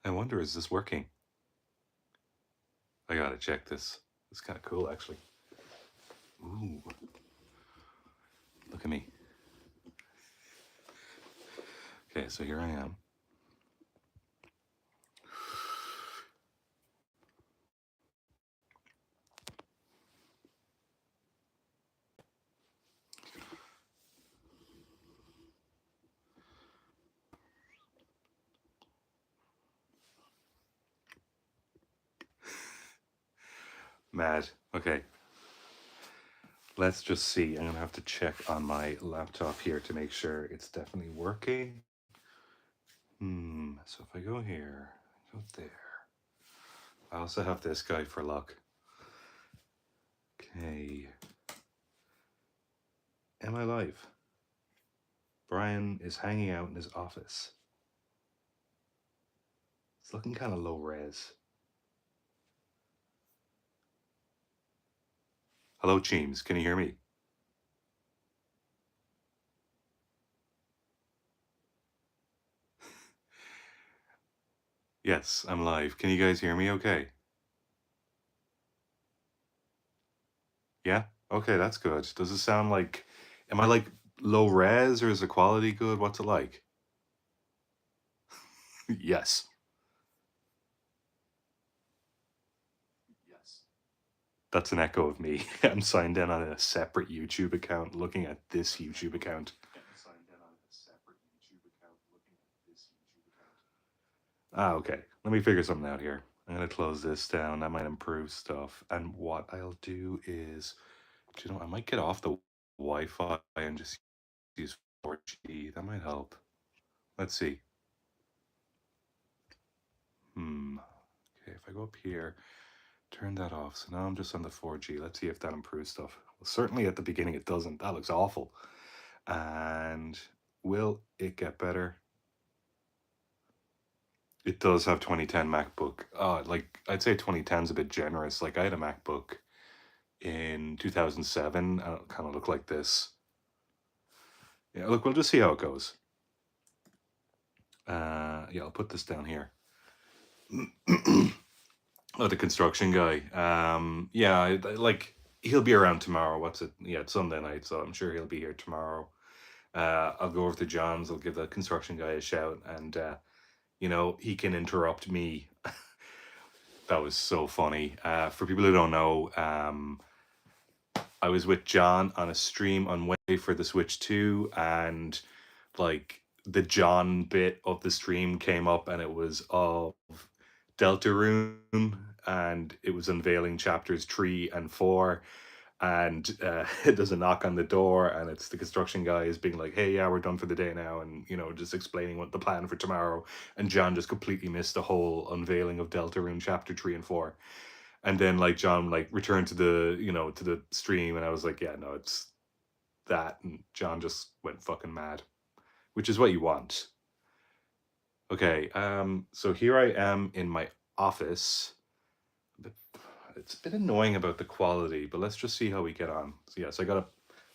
I wonder, is this working? I gotta check this. It's kind of cool, actually. Ooh. Look at me. Okay, so here I am. Mad. Okay. Let's just see. I'm gonna have to check on my laptop here to make sure it's definitely working. So if I go here, go there. I also have this guy for luck. Okay. Am I live? Bryan is hanging out in his office. It's looking kind of low res. Hello, Cheems. Can you hear me? Yes, I'm live. Can you guys hear me okay? Yeah? Okay, that's good. Does it sound like, am I like low res or is the quality good? What's it like? Yes. Yes. That's an echo of me. I'm signed in on a separate YouTube account looking at this YouTube account. Ah, okay. Let me figure something out here. I'm going to close this down. That might improve stuff. And what I'll do is, you know, I might get off the Wi-Fi and just use 4G. That might help. Let's see. Okay, if I go up here, turn that off. So now I'm just on the 4G. Let's see if that improves stuff. Well, certainly at the beginning it doesn't. That looks awful. And will it get better? It does have 2010 MacBook. Like I'd say 2010 is a bit generous. Like I had a MacBook in 2007 and it kind of looked like this. Yeah, look, we'll just see how it goes. Yeah, I'll put this down here. Oh, the construction guy. Yeah, like he'll be around tomorrow. What's it? Yeah, it's Sunday night, so I'm sure he'll be here tomorrow. I'll go over to John's. I'll give the construction guy a shout, and you know, he can interrupt me. That was so funny. For people who don't know, I was with John on a stream on Wednesday for the Switch 2, and like the John bit of the stream came up, and it was of Deltarune, and it was unveiling chapters 3 and 4. And there's a knock on the door, and it's the construction guys being like, "Hey, yeah, we're done for the day now," and you know, just explaining what the plan for tomorrow. And John just completely missed the whole unveiling of Deltarune chapter 3 and 4. And then like John like returned to the, you know, to the stream, and I was like, "Yeah, no, it's that." And John just went fucking mad, which is what you want. Okay, so here I am in my office. It's a bit annoying about the quality, but let's just see how we get on. So yeah, so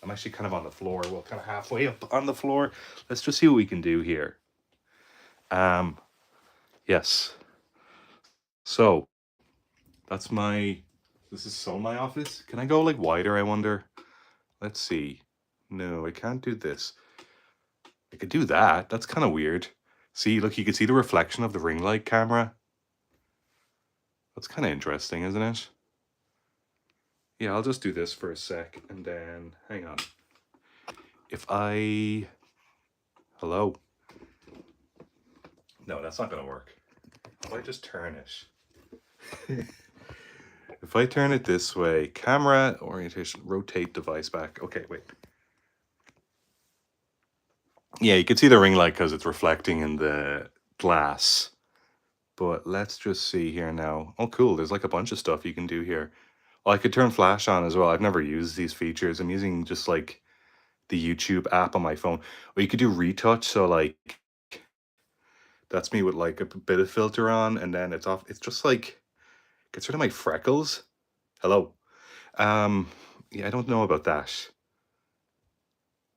I'm actually kind of on the floor, well, kind of halfway up on the floor. Let's just see what we can do here. Yes. So that's this is so my office. Can I go like wider, I wonder? Let's see. No, I can't do this. I could do that. That's kind of weird. See, look, you can see the reflection of the ring light camera. That's kind of interesting, isn't it? Yeah, I'll just do this for a sec, and then, hang on. If I... Hello? No, that's not going to work. If I just turn it... If I turn it this way, camera, orientation, rotate device back. Okay, wait. Yeah, you can see the ring light because it's reflecting in the glass. But let's just see here now. Oh, cool. There's like a bunch of stuff you can do here. Oh, I could turn flash on as well. I've never used these features. I'm using just like the YouTube app on my phone. Or you could do retouch. So like, that's me with like a bit of filter on, and then it's off. It's just like, gets rid of my freckles. Hello. Yeah, I don't know about that.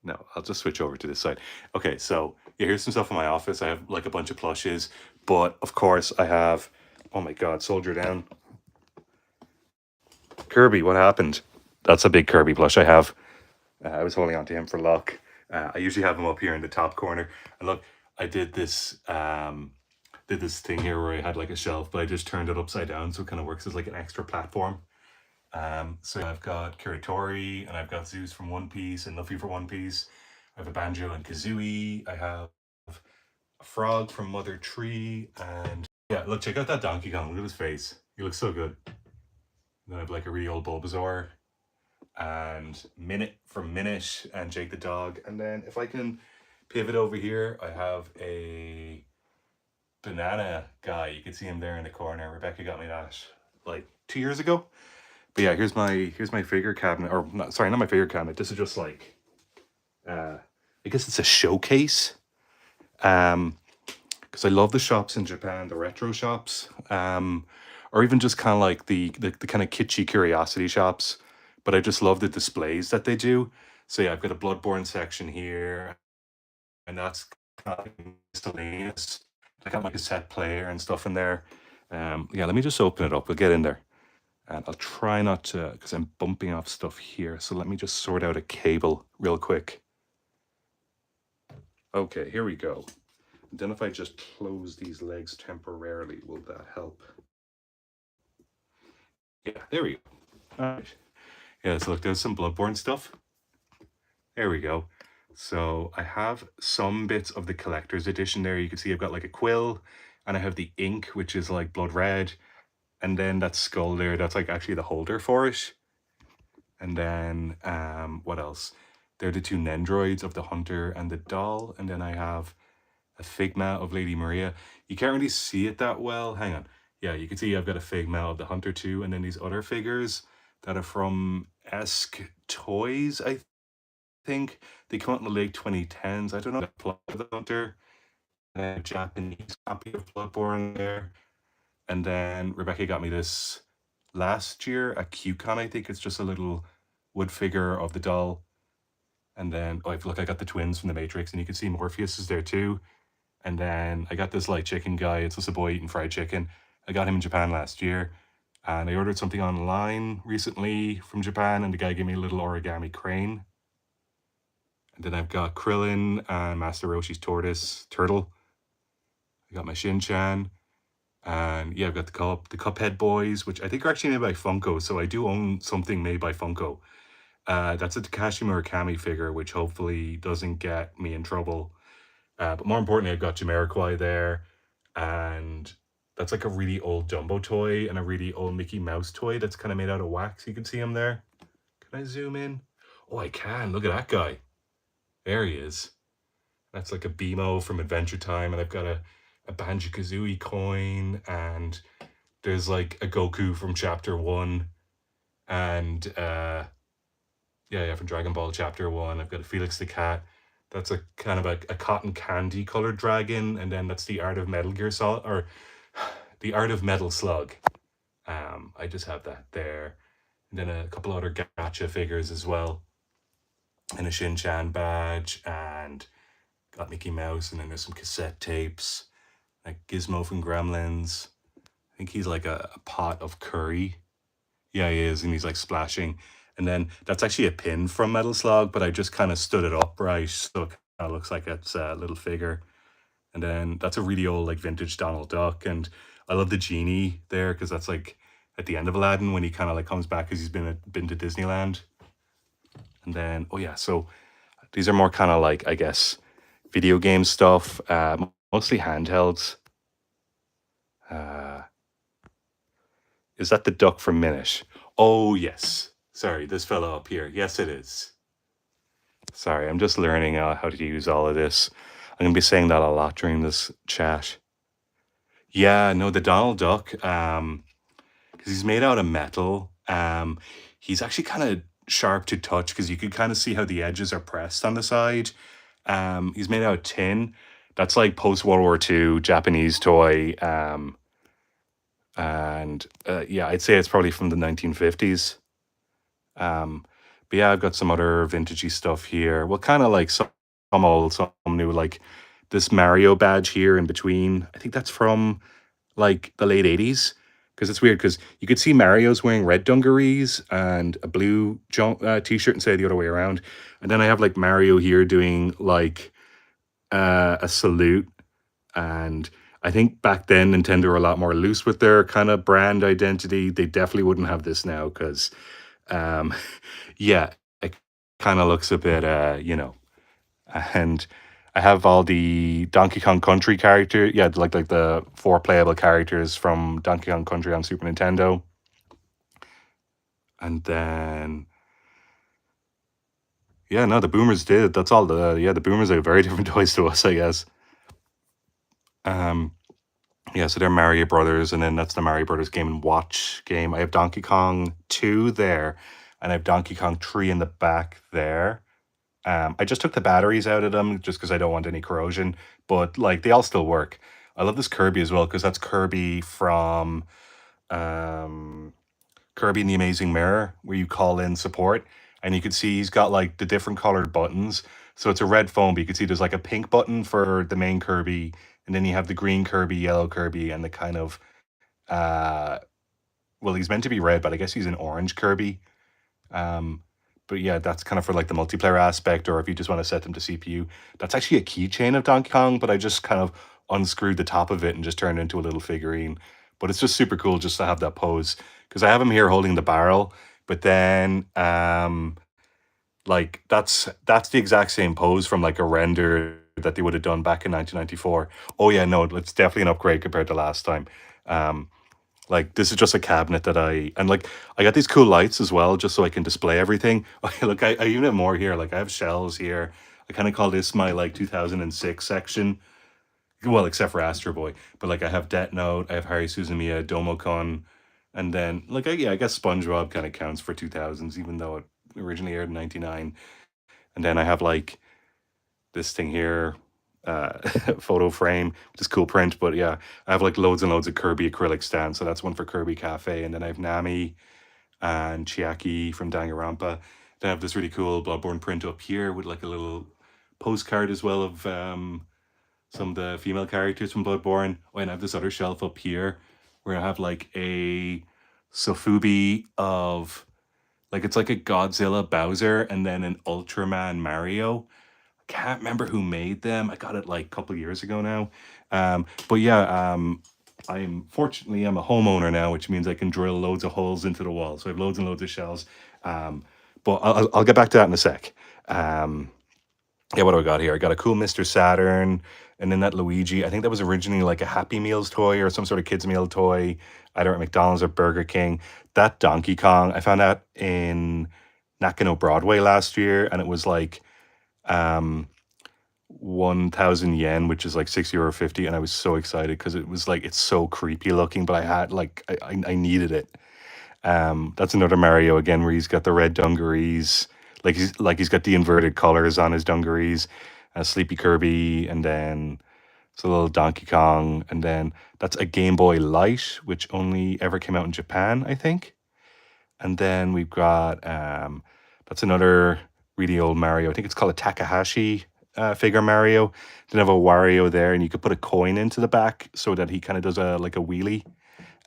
No, I'll just switch over to this side. Okay, so Yeah, here's some stuff in my office. I have like a bunch of plushes, but of course I have, oh my God, Soldier Down. Kirby, what happened? That's a big Kirby plush I have. I was holding on to him for luck. I usually have him up here in the top corner. And look, I did this thing here where I had like a shelf, but I just turned it upside down, so it kind of works as like an extra platform. So I've got Kiritori, and I've got Zeus from One Piece, and Luffy for One Piece. I have a Banjo and Kazooie. I have a frog from Mother Tree, and yeah, look, check out that Donkey Kong. Look at his face. He looks so good. Then I have like a really old Bulbasaur, and Minute from Minute, and Jake the dog. And then if I can pivot over here, I have a banana guy. You can see him there in the corner. Rebecca got me that like 2 years ago. But yeah, here's my figure cabinet, or not, sorry, not my figure cabinet. This is just like, I guess it's a showcase. Because I love the shops in Japan, the retro shops, or even just kind of like the kind of kitschy curiosity shops. But I just love the displays that they do. So yeah, I've got a Bloodborne section here, and that's kind of miscellaneous. I got my cassette player and stuff in there. Yeah, let me just open it up. We'll get in there. And I'll try not to, because I'm bumping off stuff here. So let me just sort out a cable real quick. Okay, here we go. And then if I just close these legs temporarily, will that help? Yeah, there we go. All right. Yeah, so look, there's some Bloodborne stuff. There we go. So I have some bits of the collector's edition there. You can see I've got like a quill, and I have the ink, which is like blood red. And then that skull there, that's like actually the holder for it. And then what else? They're the two Nendroids of the Hunter and the Doll. And then I have a Figma of Lady Maria. You can't really see it that well. Hang on. Yeah, you can see I've got a Figma of the Hunter too. And then these other figures that are from Esk Toys, I think. They come out in the late 2010s. I don't know. The Hunter, a Japanese copy of Bloodborne there. And then Rebecca got me this last year at QCon, I think. It's just a little wood figure of the doll. And then, oh, look, I got the twins from the Matrix, and you can see Morpheus is there too. And then I got this light chicken guy. It's just a boy eating fried chicken. I got him in Japan last year. And I ordered something online recently from Japan, and the guy gave me a little origami crane. And then I've got Krillin and Master Roshi's turtle. I got my Shin-chan. And yeah, I've got the Cuphead boys, which I think are actually made by Funko. So I do own something made by Funko. That's a Takashi Murakami figure, which hopefully doesn't get me in trouble. But more importantly, I've got Jamiroquai there. And that's like a really old Dumbo toy and a really old Mickey Mouse toy that's kind of made out of wax. You can see him there. Can I zoom in? Oh, I can. Look at that guy. There he is. That's like a BMO from Adventure Time. And I've got a Banjo-Kazooie coin. And there's like a Goku from Chapter 1. And yeah, from Dragon Ball Chapter 1. I've got a Felix the Cat. That's a kind of a cotton candy colored dragon. And then that's the Art of Metal Gear Solid, or the Art of Metal Slug. I just have that there. And then a couple other gacha figures as well. And a Shin-chan badge. And got Mickey Mouse. And then there's some cassette tapes. Like Gizmo from Gremlins. I think he's like a pot of curry. Yeah, he is. And he's like splashing. And then that's actually a pin from Metal Slug, but I just kind of stood it upright, so it kind of looks like it's a little figure. And then that's a really old, like, vintage Donald Duck. And I love the genie there, because that's like at the end of Aladdin when he kind of like comes back because he's been to Disneyland. And then, oh yeah, so these are more kind of like, I guess, video game stuff, mostly handhelds. Is that the duck from Minish? Oh, yes. Sorry, this fella up here. Yes, it is. Sorry, I'm just learning how to use all of this. I'm going to be saying that a lot during this chat. Yeah, no, the Donald Duck, because he's made out of metal. He's actually kind of sharp to touch because you can kind of see how the edges are pressed on the side. He's made out of tin. That's like post-World War II Japanese toy. And yeah, I'd say it's probably from the 1950s. But yeah, I've got some other vintagey stuff here. Well, kind of like some old, some new, like this Mario badge here in between. I think that's from like the late 80s. Because it's weird because you could see Mario's wearing red dungarees and a blue t-shirt instead of the other way around. And then I have like Mario here doing like a salute. And I think back then Nintendo were a lot more loose with their kind of brand identity. They definitely wouldn't have this now because, um, yeah, it kind of looks a bit, and I have all the Donkey Kong Country character, yeah, like the 4 playable characters from Donkey Kong Country on Super Nintendo. And then, yeah, no, the Boomers did. That's all the Boomers are very different toys to us, I guess. Um, yeah, so they're Mario Brothers, and then that's the Mario Brothers Game and Watch game. I have Donkey Kong 2 there, and I have Donkey Kong 3 in the back there. I just took the batteries out of them just because I don't want any corrosion, but like they all still work. I love this Kirby as well because that's Kirby from um, Kirby and the Amazing Mirror, where you call in support, and you can see he's got like the different colored buttons. So it's a red phone, but you can see there's like a pink button for the main Kirby, and then you have the green Kirby, yellow Kirby, and the kind of uh, well, he's meant to be red, but I guess he's an orange Kirby. Um, but yeah, that's kind of for like the multiplayer aspect, or if you just want to set them to CPU. That's actually a keychain of Donkey Kong, but I just kind of unscrewed the top of it and just turned it into a little figurine. But it's just super cool just to have that pose because I have him here holding the barrel, but then like that's the exact same pose from like a render that they would have done back in 1994. Oh yeah, no, it's definitely an upgrade compared to last time. Um, like this is just a cabinet that and like I got these cool lights as well, just so I can display everything. Okay, look, I even have more here. Like I have shelves here. I kind of call this my like 2006 section. Well, except for Astro Boy, but like I have Death Note, I have Harry Suzumiya, Domokon, and then like yeah, I guess SpongeBob kind of counts for 2000s, even though it originally aired in '99. And then I have like this thing here, uh, photo frame, which is cool print. But yeah, I have like loads and loads of Kirby acrylic stands. So that's one for Kirby Cafe. And then I have Nami and Chiaki from Danganronpa. Then I have this really cool Bloodborne print up here with like a little postcard as well of some of the female characters from Bloodborne. Oh, and I have this other shelf up here where I have like a Sofubi of like it's like a Godzilla Bowser and then an Ultraman Mario. Can't remember who made them. I got it like a couple of years ago now. But yeah, I'm a homeowner now, which means I can drill loads of holes into the wall. So I have loads and loads of shells. But I'll get back to that in a sec. Yeah, what do I got here? I got a cool Mr. Saturn, and then that Luigi. I think that was originally like a Happy Meals toy or some sort of kids meal toy, either at McDonald's or Burger King. That Donkey Kong, I found that in Nakano Broadway last year, and it was like 1,000 yen, which is like €6.50, and I was so excited because it was like it's so creepy looking, but I had like I needed it. That's another Mario again where he's got the red dungarees, he's got the inverted colors on his dungarees, Sleepy Kirby, and then it's a little Donkey Kong, and then that's a Game Boy Light, which only ever came out in Japan, I think. And then we've got that's another really old Mario. I think it's called a Takahashi figure Mario. Then have a Wario there, and you could put a coin into the back so that he kind of does a like a wheelie.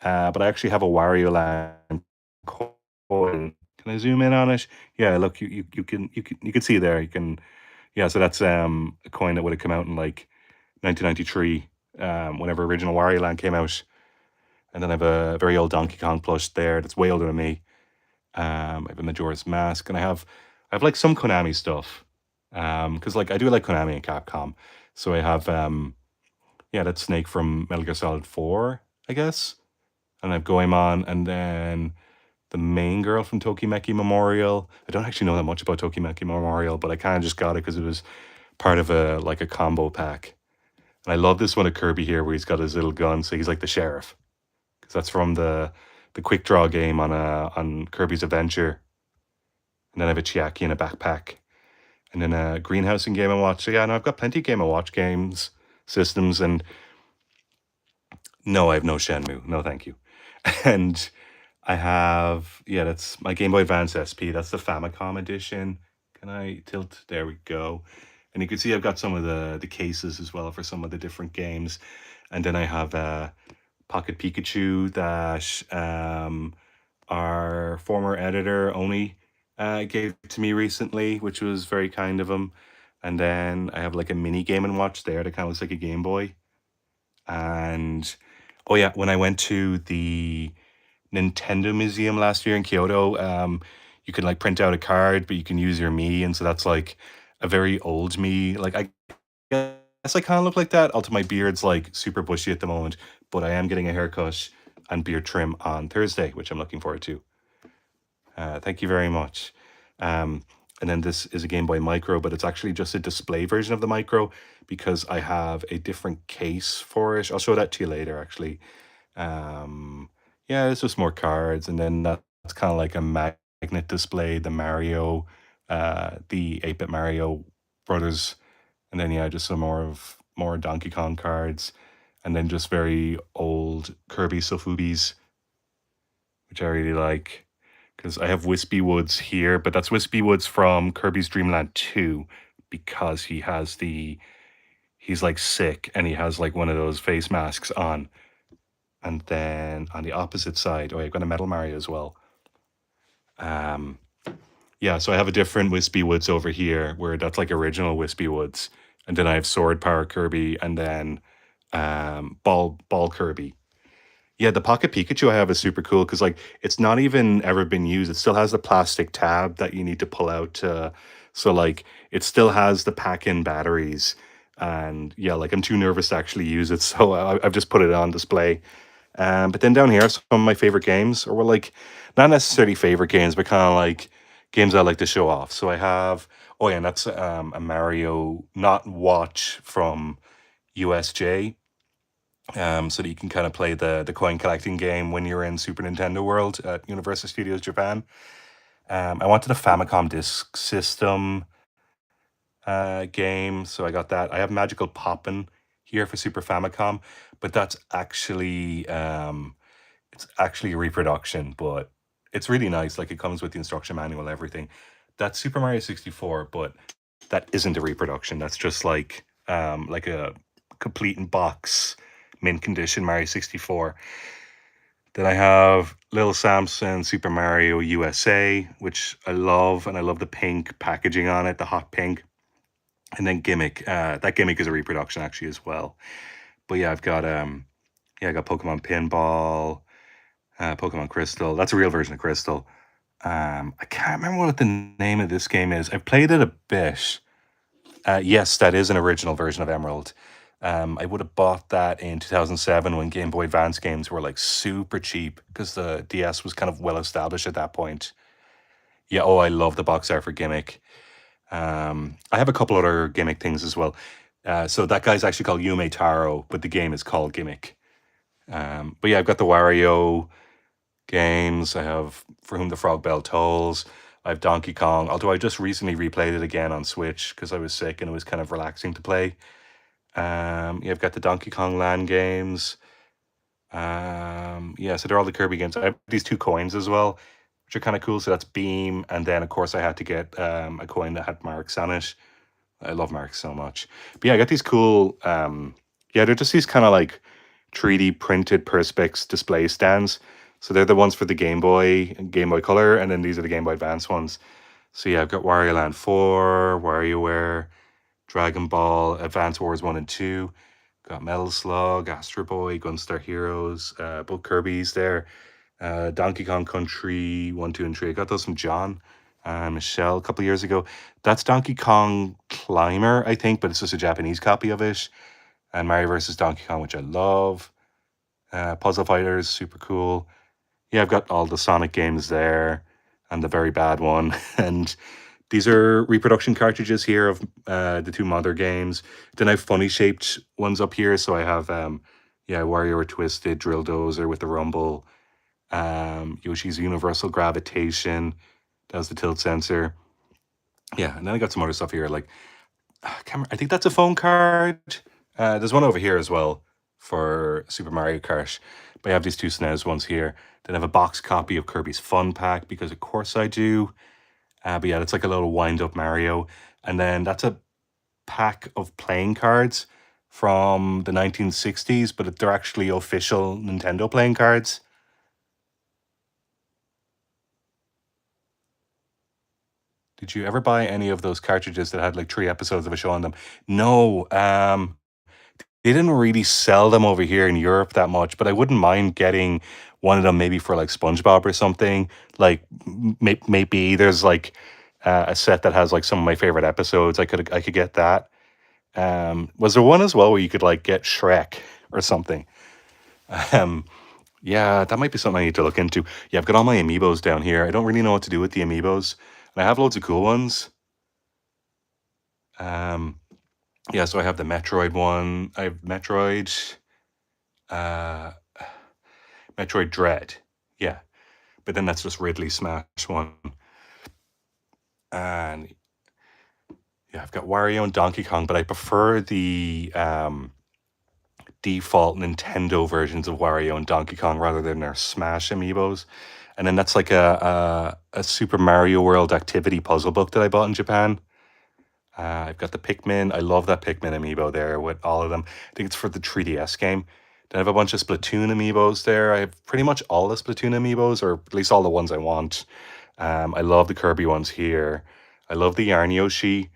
But I actually have a Wario Land coin. Can I zoom in on it? Yeah, look, you can see there. You can yeah. So that's a coin that would have come out in like 1993, whenever original Wario Land came out. And then I have a very old Donkey Kong plush there that's way older than me. I have a Majora's Mask, and I have like some Konami stuff. Because like I do like Konami and Capcom. So I have yeah, that's Snake from Metal Gear Solid 4, I guess. And I have Goemon, and then the main girl from Tokimeki Memorial. I don't actually know that much about Tokimeki Memorial, but I kind of just got it because it was part of a like a combo pack. And I love this one of Kirby here where he's got his little gun, so he's like the sheriff. Because that's from the quick draw game on Kirby's Adventure. And then I have a Chiaki in a backpack. And then a Greenhouse and Game & Watch. So yeah, no, I've got plenty of Game & Watch games, systems, and no, I have no Shenmue. No, thank you. And I have, yeah, that's my Game Boy Advance SP. That's the Famicom edition. Can I tilt? There we go. And you can see I've got some of the cases as well for some of the different games. And then I have Pocket Pikachu that our former editor Oni gave to me recently, which was very kind of him. And then I have like a mini Game and Watch there that kind of looks like a Game Boy. And oh yeah, when I went to the Nintendo Museum last year in Kyoto, you can like print out a card, but you can use your me, and so that's like a very old me. Like I guess I kind of look like that. Although my beard's like super bushy at the moment, but I am getting a haircut and beard trim on Thursday, which I'm looking forward to. Thank you very much. Um, and then this is a Game Boy Micro, but it's actually just a display version of the Micro because I have a different case for it. I'll show that to you later, actually. Yeah, it's just more cards, and then that's kind of like a magnet display, the Mario, the 8-bit Mario Brothers, and then yeah, just some more Donkey Kong cards, and then just very old Kirby Sofubi's, which I really like because I have Wispy Woods here, but that's Wispy Woods from Kirby's Dream Land 2 because he's like sick and he has like one of those face masks on. And then on the opposite side, oh, I've got a Metal Mario as well. Yeah, so I have a different Wispy Woods over here where that's like original Wispy Woods. And then I have Sword Power Kirby and then Ball Kirby. Yeah, the Pocket Pikachu I have is super cool because like it's not even ever been used. It still has the plastic tab that you need to pull out. So like it still has the pack-in batteries. And yeah, like I'm too nervous to actually use it, so I've just put it on display. But then down here, some of my favorite games, or well, like not necessarily favorite games, but kind of like games I like to show off. So I have, oh yeah, and that's a Mario not watch from USJ, so that you can kind of play the coin collecting game when you're in Super Nintendo World at Universal Studios Japan. I wanted a Famicom Disk System game, so I got that. I have Magical Poppin' here for Super Famicom, but that's actually it's actually a reproduction, but it's really nice. Like it comes with the instruction manual, everything. That's Super Mario 64, but that isn't a reproduction. That's just like a complete in box mint condition Mario 64. Then I have Little Samson Super Mario USA, which I love, and I love the pink packaging on it, the hot pink. And then Gimmick. That Gimmick is a reproduction actually as well. But yeah, I got Pokemon Pinball, Pokemon Crystal. That's a real version of Crystal. I can't remember what the name of this game is. I've played it a bit. Yes, that is an original version of Emerald. I would have bought that in 2007 when Game Boy Advance games were like super cheap because the DS was kind of well established at that point. Yeah, oh, I love the box art for Gimmick. I have a couple other Gimmick things as well. So that guy's actually called Yume Taro, but the game is called Gimmick. But yeah, I've got the Wario games. I have For Whom the Frog Bell Tolls. I have Donkey Kong, although I just recently replayed it again on Switch because I was sick and it was kind of relaxing to play. Yeah, I've got the Donkey Kong Land games. Yeah, so they're all the Kirby games. I have these 2 coins as well, which are kind of cool. So that's Beam, and then of course I had to get a coin that had marks on it. I love marks so much. But yeah, I got these cool. Yeah, they're just these kind of like 3D printed Perspex display stands. So they're the ones for the Game Boy and Game Boy Color, and then these are the Game Boy Advance ones. So yeah, I've got Wario Land 4, WarioWare, Dragon Ball, Advance Wars 1 and 2. Got Metal Slug, Astro Boy, Gunstar Heroes, both Kirby's there. Donkey Kong Country 1, 2, and 3. I got those from John and Michelle a couple of years ago. That's Donkey Kong Climber, I think, but it's just a Japanese copy of it. And Mario vs. Donkey Kong, which I love. Puzzle Fighters, super cool. Yeah, I've got all the Sonic games there and the very bad one. And these are reproduction cartridges here of the 2 Mother games. Then I have funny shaped ones up here. So I have, yeah, WarioWare Twisted, Drill Dozer with the Rumble, Yoshi's Universal Gravitation. That was the tilt sensor. Yeah, and then I got some other stuff here. Like, I think that's a phone card. There's one over here as well for Super Mario Kart. But I have these 2 SNES ones here. Then I have a box copy of Kirby's Fun Pack because of course I do. But yeah, it's like a little wind-up Mario. And then that's a pack of playing cards from the 1960s, but they're actually official Nintendo playing cards. Did you ever buy any of those cartridges that had like 3 episodes of a show on them? No, they didn't really sell them over here in Europe that much, but I wouldn't mind getting one of them maybe for like SpongeBob or something. Like maybe there's like a set that has like some of my favorite episodes. I could get that. Was there one as well where you could like get Shrek or something? Um, yeah, that might be something I need to look into. Yeah, I've got all my amiibos down here. I don't really know what to do with the amiibos, and I have loads of cool ones. Um, yeah, so I have the Metroid one. I have uh, Metroid Dread. Yeah, but then that's just Ridley Smash one. And yeah, I've got Wario and Donkey Kong, but I prefer the default Nintendo versions of Wario and Donkey Kong rather than their Smash amiibos. And then that's like a Super Mario World activity puzzle book that I bought in Japan. I've got the Pikmin. I love that Pikmin amiibo there with all of them. I think it's for the 3DS game. Then I have a bunch of Splatoon amiibos there. I have pretty much all the Splatoon amiibos, or at least all the ones I want. I love the Kirby ones here. I love the Yarn Yoshi.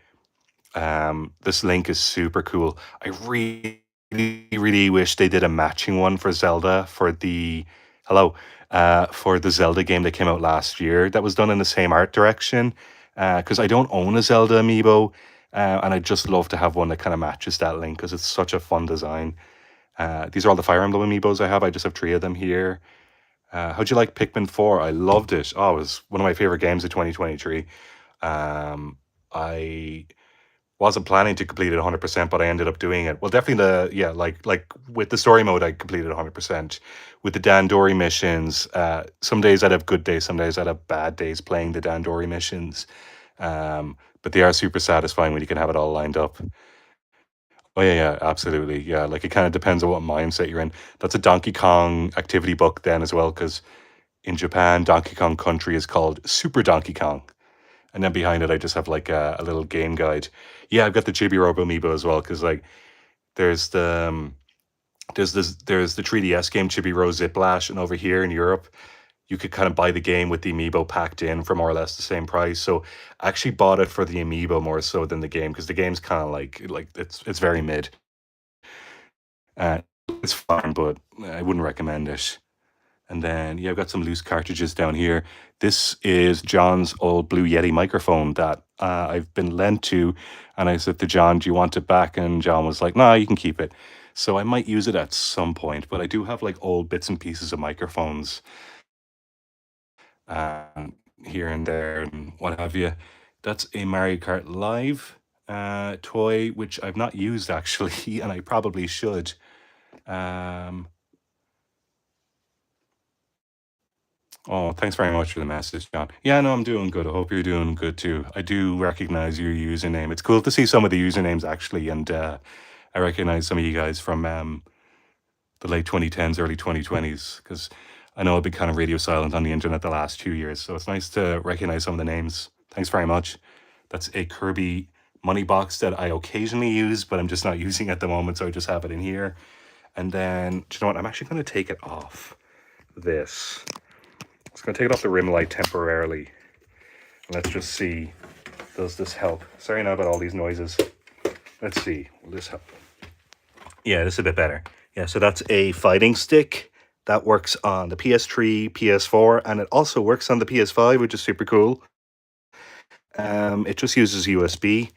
This Link is super cool. I really, really wish they did a matching one for Zelda for the for the Zelda game that came out last year that was done in the same art direction. Because I don't own a Zelda amiibo, and I'd just love to have one that kind of matches that Link because it's such a fun design. These are all the Fire Emblem amiibos I have. I just have 3 of them here. How'd you like Pikmin 4? I loved it. Oh, it was one of my favorite games of 2023. I wasn't planning to complete it 100%, but I ended up doing it. Well, definitely like with the story mode, I completed 100%. With the Dandori missions, some days I'd have good days, some days I'd have bad days playing the Dandori missions. But they are super satisfying when you can have it all lined up. Oh yeah, absolutely. Yeah, like it kind of depends on what mindset you're in. That's a Donkey Kong activity book then as well, because in Japan, Donkey Kong Country is called Super Donkey Kong. And then behind it, I just have like a little game guide. Yeah, I've got the Chibi Robo amiibo as well because like there's the there's the 3DS game Chibi Robo Ziplash, and over here in Europe, you could kind of buy the game with the amiibo packed in for more or less the same price. So I actually bought it for the amiibo more so than the game because the game's kind of like it's very mid. Uh, it's fun, but I wouldn't recommend it. And then, yeah, I've got some loose cartridges down here. This is John's old Blue Yeti microphone that I've been lent to. And I said to John, do you want it back? And John was like, nah, you can keep it. So I might use it at some point, but I do have like old bits and pieces of microphones here and there and what have you. That's a Mario Kart Live toy, which I've not used actually, and I probably should. Um, Oh, thanks very much for the message, John. Yeah, no, I'm doing good. I hope you're doing good too. I do recognize your username. It's cool to see some of the usernames actually, and I recognize some of you guys from the late 2010s, early 2020s, because I know I've been kind of radio silent on the internet the last 2 years, so it's nice to recognize some of the names. Thanks very much. That's a Kirby money box that I occasionally use, but I'm just not using at the moment, so I just have it in here. And then, do you know what? I'm actually going to take it off this. It's going to take it off the rim light temporarily. Let's just see. Does this help? Sorry now about all these noises. Let's see. Will this help? Yeah, this is a bit better. Yeah, so that's a fighting stick that works on the PS3, PS4, and it also works on the PS5, which is super cool. It just uses USB,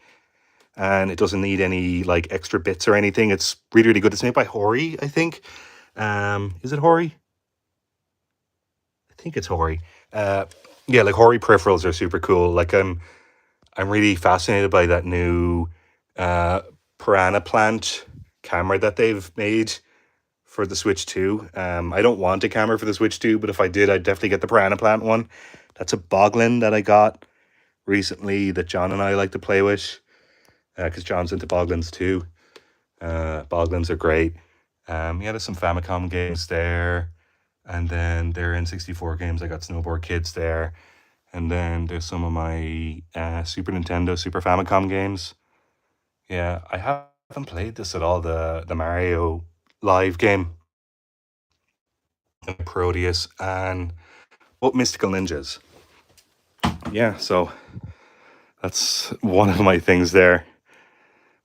and it doesn't need any like extra bits or anything. It's really, really good. It's made by Hori, I think. Is it Hori? I think it's Hori. Yeah, like Hori peripherals are super cool. Like I'm really fascinated by that new piranha plant camera that they've made for the Switch 2. I don't want a camera for the Switch 2, but if I did, I'd definitely get the piranha plant one. That's a Boglin that I got recently that John and I like to play with because John's into Boglins too. Boglins are great. Yeah, there's some Famicom games there. And then there are N64 games. I got Snowboard Kids there. And then there's some of my Super Nintendo, Super Famicom games. Yeah, I haven't played this at all, the Mario live game, and Proteus, and what Mystical Ninjas. Yeah, so that's one of my things there.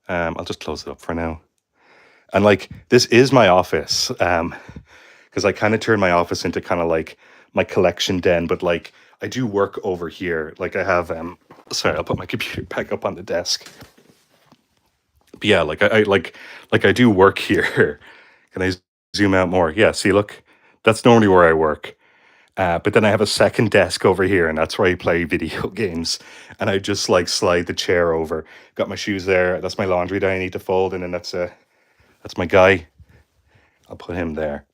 I'll just close it up for now. And like this is my office, because I kind of turned my office into kind of like my collection den, but like I do work over here. Like I have sorry, I'll put my computer back up on the desk. But yeah, like I like I do work here. Can I zoom out more? Yeah, see, look, that's normally where I work. But then I have a second desk over here, and that's where I play video games. And I just like slide the chair over. Got my shoes there. That's my laundry that I need to fold, and then that's my guy. I'll put him there.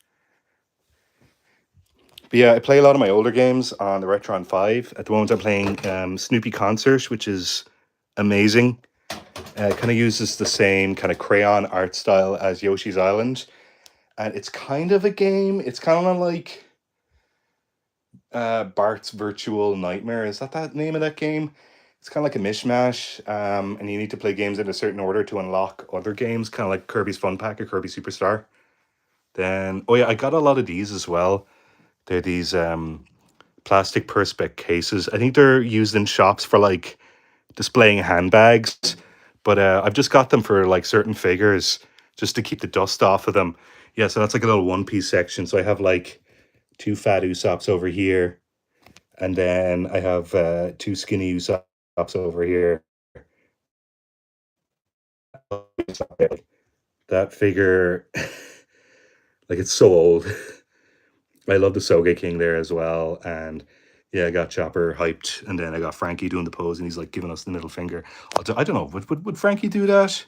But yeah, I play a lot of my older games on the Retron 5. At the moment, I'm playing Snoopy Concert, which is amazing. It kind of uses the same kind of crayon art style as Yoshi's Island. And it's kind of a game. It's kind of like Bart's Virtual Nightmare. Is that name of that game? It's kind of like a mishmash, and you need to play games in a certain order to unlock other games, kind of like Kirby's Fun Pack or Kirby Superstar. Then, oh yeah, I got a lot of these as well. They're these plastic perspex cases. I think they're used in shops for like displaying handbags, but I've just got them for like certain figures just to keep the dust off of them. Yeah, so that's like a little One Piece section. So I have like two fat Usops over here, and then I have two skinny Usops over here. That figure, like it's so old. I love the Soge King there as well, and yeah, I got Chopper hyped, and then I got Frankie doing the pose, and he's like giving us the middle finger. I don't know, would Frankie do that?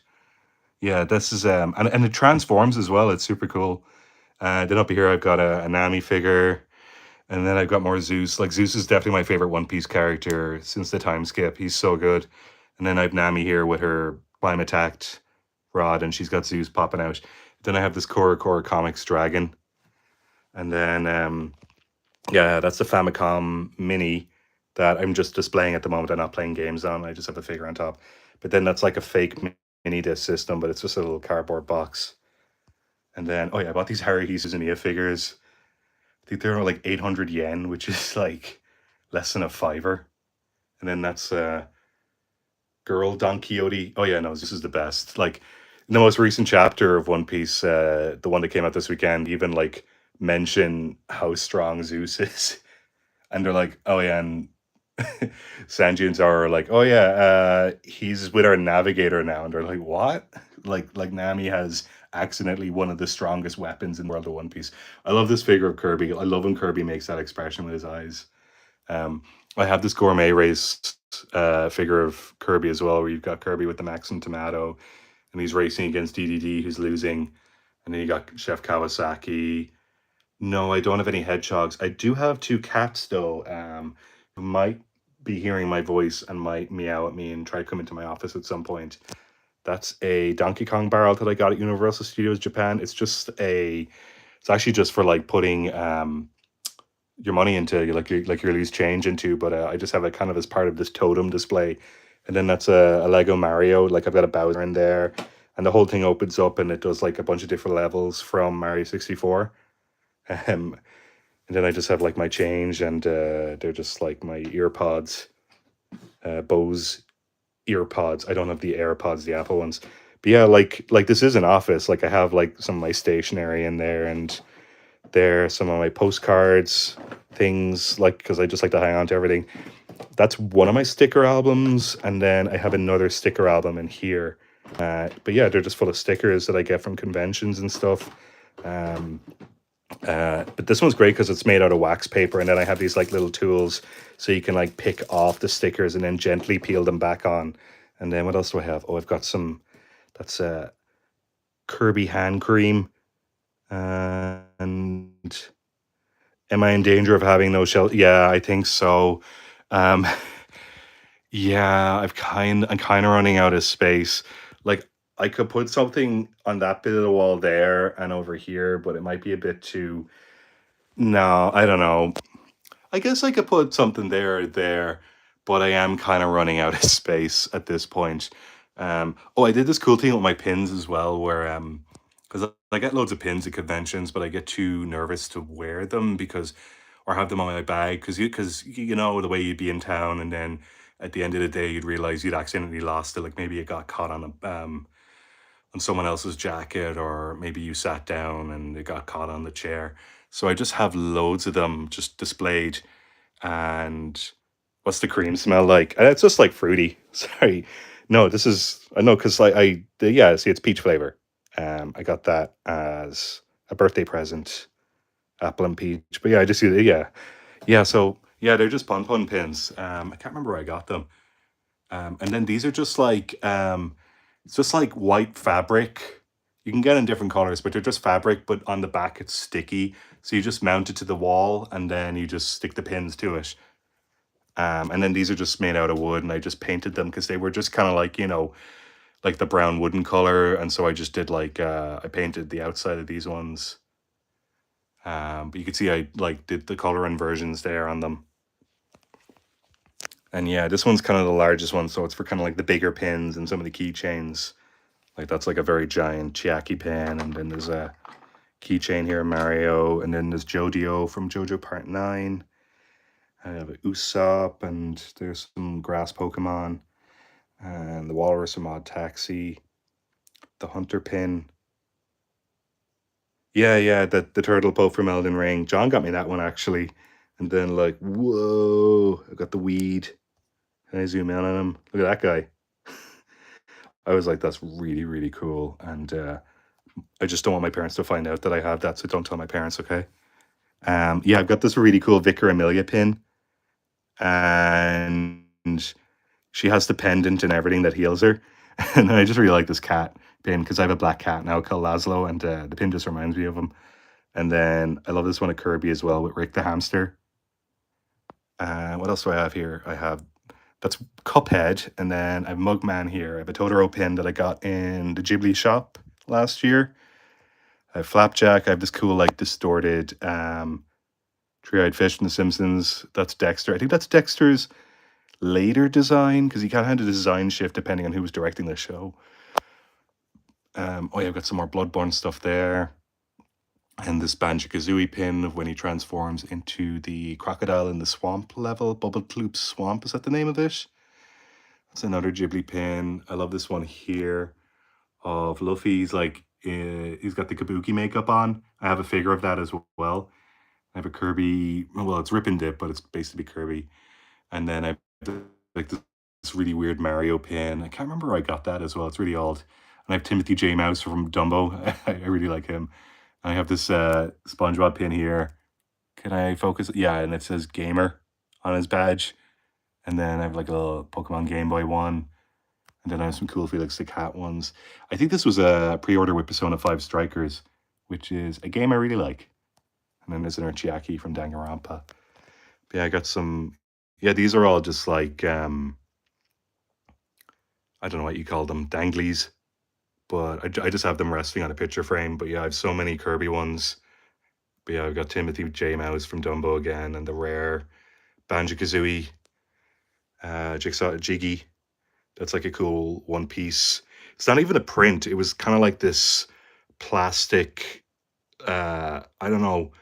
Yeah, this is and it transforms as well. It's super cool. Then up here I've got a Nami figure, and then I've got more Zeus. Like Zeus is definitely my favorite One Piece character since the time skip. He's so good. And then I've Nami here with her climb attacked rod, and she's got Zeus popping out. Then I have this Core Comics dragon, and then yeah, that's the Famicom Mini that I'm just displaying at the moment. I'm not playing games on. I just have a figure on top. But then that's like a fake mini disc system, but it's just a little cardboard box. And then, oh yeah, I bought these Haruhi Suzumiya figures. I think they're like 800 yen, which is like less than a fiver. And then that's Girl Don Quixote. Oh yeah, no, this is the best. Like in the most recent chapter of One Piece, the one that came out this weekend, even like mention how strong Zeus is. And they're like, oh yeah, and Sanji and Zara are like, oh yeah, he's with our navigator now, and they're like, what? Like Nami has accidentally one of the strongest weapons in the world of One Piece. I love this figure of Kirby. I love when Kirby makes that expression with his eyes. Um, I have this gourmet race figure of Kirby as well, where you've got Kirby with the Maxim Tomato, and he's racing against DDD, who's losing, and then you got Chef Kawasaki. No, I don't have any hedgehogs. I do have two cats though. Who might be hearing my voice and might meow at me and try to come into my office at some point. That's a Donkey Kong barrel that I got at Universal Studios Japan. It's actually just for like putting your money into, like your loose change into. But I just have it kind of as part of this totem display. And then that's a Lego Mario. Like I've got a Bowser in there, and the whole thing opens up and it does like a bunch of different levels from Mario 64. Um, and then I just have like my change, and they're just like my earpods, Bose earpods. I don't have the AirPods, the Apple ones. But yeah, like this is an office. Like I have like some of my stationery in there, and there some of my postcards, things like, because I just like to hang on to everything. That's one of my sticker albums, and then I have another sticker album in here. But yeah, they're just full of stickers that I get from conventions and stuff. But this one's great because it's made out of wax paper, and then I have these like little tools so you can like pick off the stickers and then gently peel them back on. And then what else do I have? Oh, I've got some, that's Kirby hand cream. And am I in danger of having no shell? Yeah, I think so. Um, yeah, I'm kind of running out of space. Like I could put something on that bit of the wall there and over here, but it might be a bit too. No, I don't know. I guess I could put something there or there, but I am kind of running out of space at this point. Oh, I did this cool thing with my pins as well, where because I get loads of pins at conventions, but I get too nervous to wear them because or have them on my bag because you know the way you'd be in town and then at the end of the day you'd realize you'd accidentally lost it, like maybe it got caught on someone else's jacket, or maybe you sat down and it got caught on the chair. So I just have loads of them just displayed. And what's the cream smell like? It's just like fruity. Sorry. No, this is I know because yeah, see it's peach flavor. I got that as a birthday present, apple and peach. But yeah, I just yeah. Yeah, so yeah, they're just pon pon pins. I can't remember where I got them. And then these are just like it's just like white fabric. You can get in different colors, but they're just fabric, but on the back it's sticky. So you just mount it to the wall and then you just stick the pins to it. And then these are just made out of wood, and I just painted them because they were just kind of like, like the brown wooden color. And so I just did like I painted the outside of these ones. But you can see I like did the color inversions there on them. And yeah, this one's kind of the largest one, so it's for kind of like the bigger pins and some of the keychains. Like that's like a very giant Chiaki pin, and then there's a keychain here, Mario, and then there's Jodio from JoJo Part 9. I have a Usopp, and there's some grass Pokemon, and the Walrus from Odd Taxi, the Hunter pin. Yeah, yeah, the Turtle Pope from Elden Ring. John got me that one actually. And then like, whoa, I got the weed. Can I zoom in on him? Look at that guy. I was like, that's really, really cool. And I just don't want my parents to find out that I have that, so don't tell my parents, okay? Yeah, I've got this really cool Vicar Amelia pin, and she has the pendant and everything that heals her. And I just really like this cat pin because I have a black cat now called Laszlo, and the pin just reminds me of him. And then I love this one at Kirby as well with Rick the hamster. What else do I have here? I have that's Cuphead, and then I have Mugman here. I have a Totoro pin that I got in the Ghibli shop last year. I have Flapjack. I have this cool, like, distorted three-eyed fish from The Simpsons. That's Dexter. I think that's Dexter's later design because he kind of had a design shift depending on who was directing the show. Oh yeah, I've got some more Bloodborne stuff there. And this Banjo-Kazooie pin of when he transforms into the crocodile in the swamp level. Bubble Cloop Swamp, is that the name of it? That's another Ghibli pin. I love this one here of Luffy. He's like, he's got the Kabuki makeup on. I have a figure of that as well. I have a Kirby, well, it's Rip and Dip, but it's basically Kirby. And then I have like this really weird Mario pin. I can't remember where I got that as well. It's really old. And I have Timothy J. Mouse from Dumbo. I really like him. I have this SpongeBob pin here. Can I focus? Yeah, and it says gamer on his badge. And then I have like a little Pokemon Game Boy one. And then I have some cool Felix the Cat ones. I think this was a pre-order with Persona 5 Strikers, which is a game I really like. And then there's an Urchiaki from Danganronpa. But yeah, I got some. Yeah, these are all just like I don't know what you call them, danglies. But I just have them resting on a picture frame. But yeah, I have so many Kirby ones. But yeah, I've got Timothy J. Mouse from Dumbo again, and the rare Banjo-Kazooie, Jigsaw Jiggy. That's like a cool one piece. It's not even a print. It was kind of like this plastic, I don't know,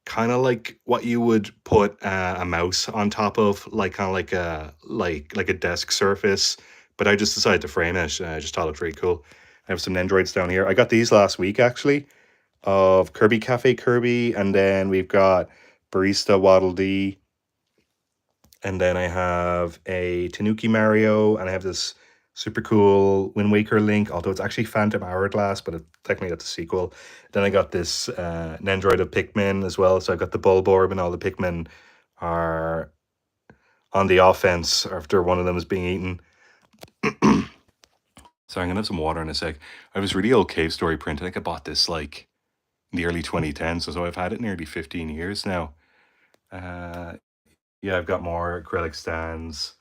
kind of like what you would put a mouse on top of, like kind of like a desk surface. But I just decided to frame it. I just thought it looked really cool. I have some Nendroids down here. I got these last week actually, of Kirby Cafe Kirby, and then we've got Barista Waddle Dee. And then I have a Tanuki Mario, and I have this super cool Wind Waker Link, although it's actually Phantom Hourglass, but technically that's a sequel. Then I got this Nendroid of Pikmin as well. So I got the Bulborb, and all the Pikmin are on the offense after one of them is being eaten. So I'm gonna have some water in a sec. I have this really old Cave Story print. I think I bought this like in the early 2010s, so I've had it nearly 15 years now. Yeah, I've got more acrylic stands,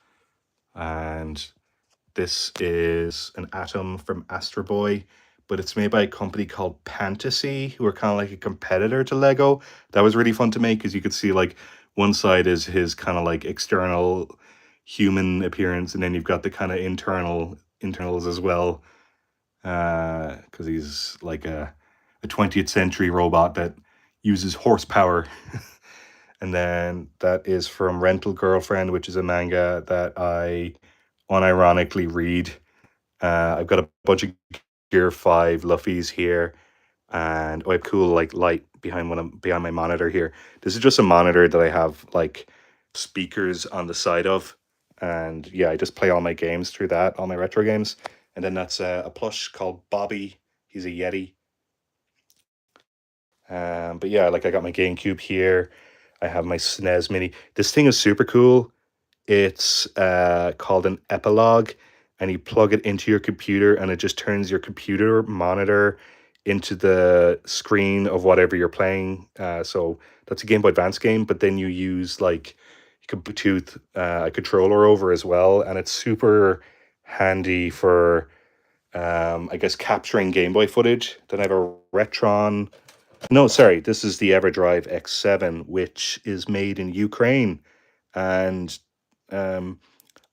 and this is an Atom from Astro Boy, but it's made by a company called Fantasy, who are kind of like a competitor to Lego. That was really fun to make because you could see like one side is his kind of like external human appearance, and then you've got the kind of internal internals as well, because he's like a 20th century robot that uses horsepower. And then that is from Rental Girlfriend, which is a manga that I unironically read. I've got a bunch of Gear 5 Luffies here, and oh, I have cool like light behind behind my monitor here. This is just a monitor that I have like speakers on the side of, and yeah, I just play all my games through that, all my retro games. And then that's a plush called Bobby. He's a Yeti. But yeah, like I got my GameCube here. I have my SNES Mini. This thing is super cool. It's called an epilogue, and you plug it into your computer, and it just turns your computer monitor into the screen of whatever you're playing. So that's a Game Boy Advance game, but then you use like you can Bluetooth a controller over as well, and it's super handy for I guess capturing Game Boy footage. Then I have a Retron. No, sorry, this is the EverDrive X7, which is made in Ukraine, and um,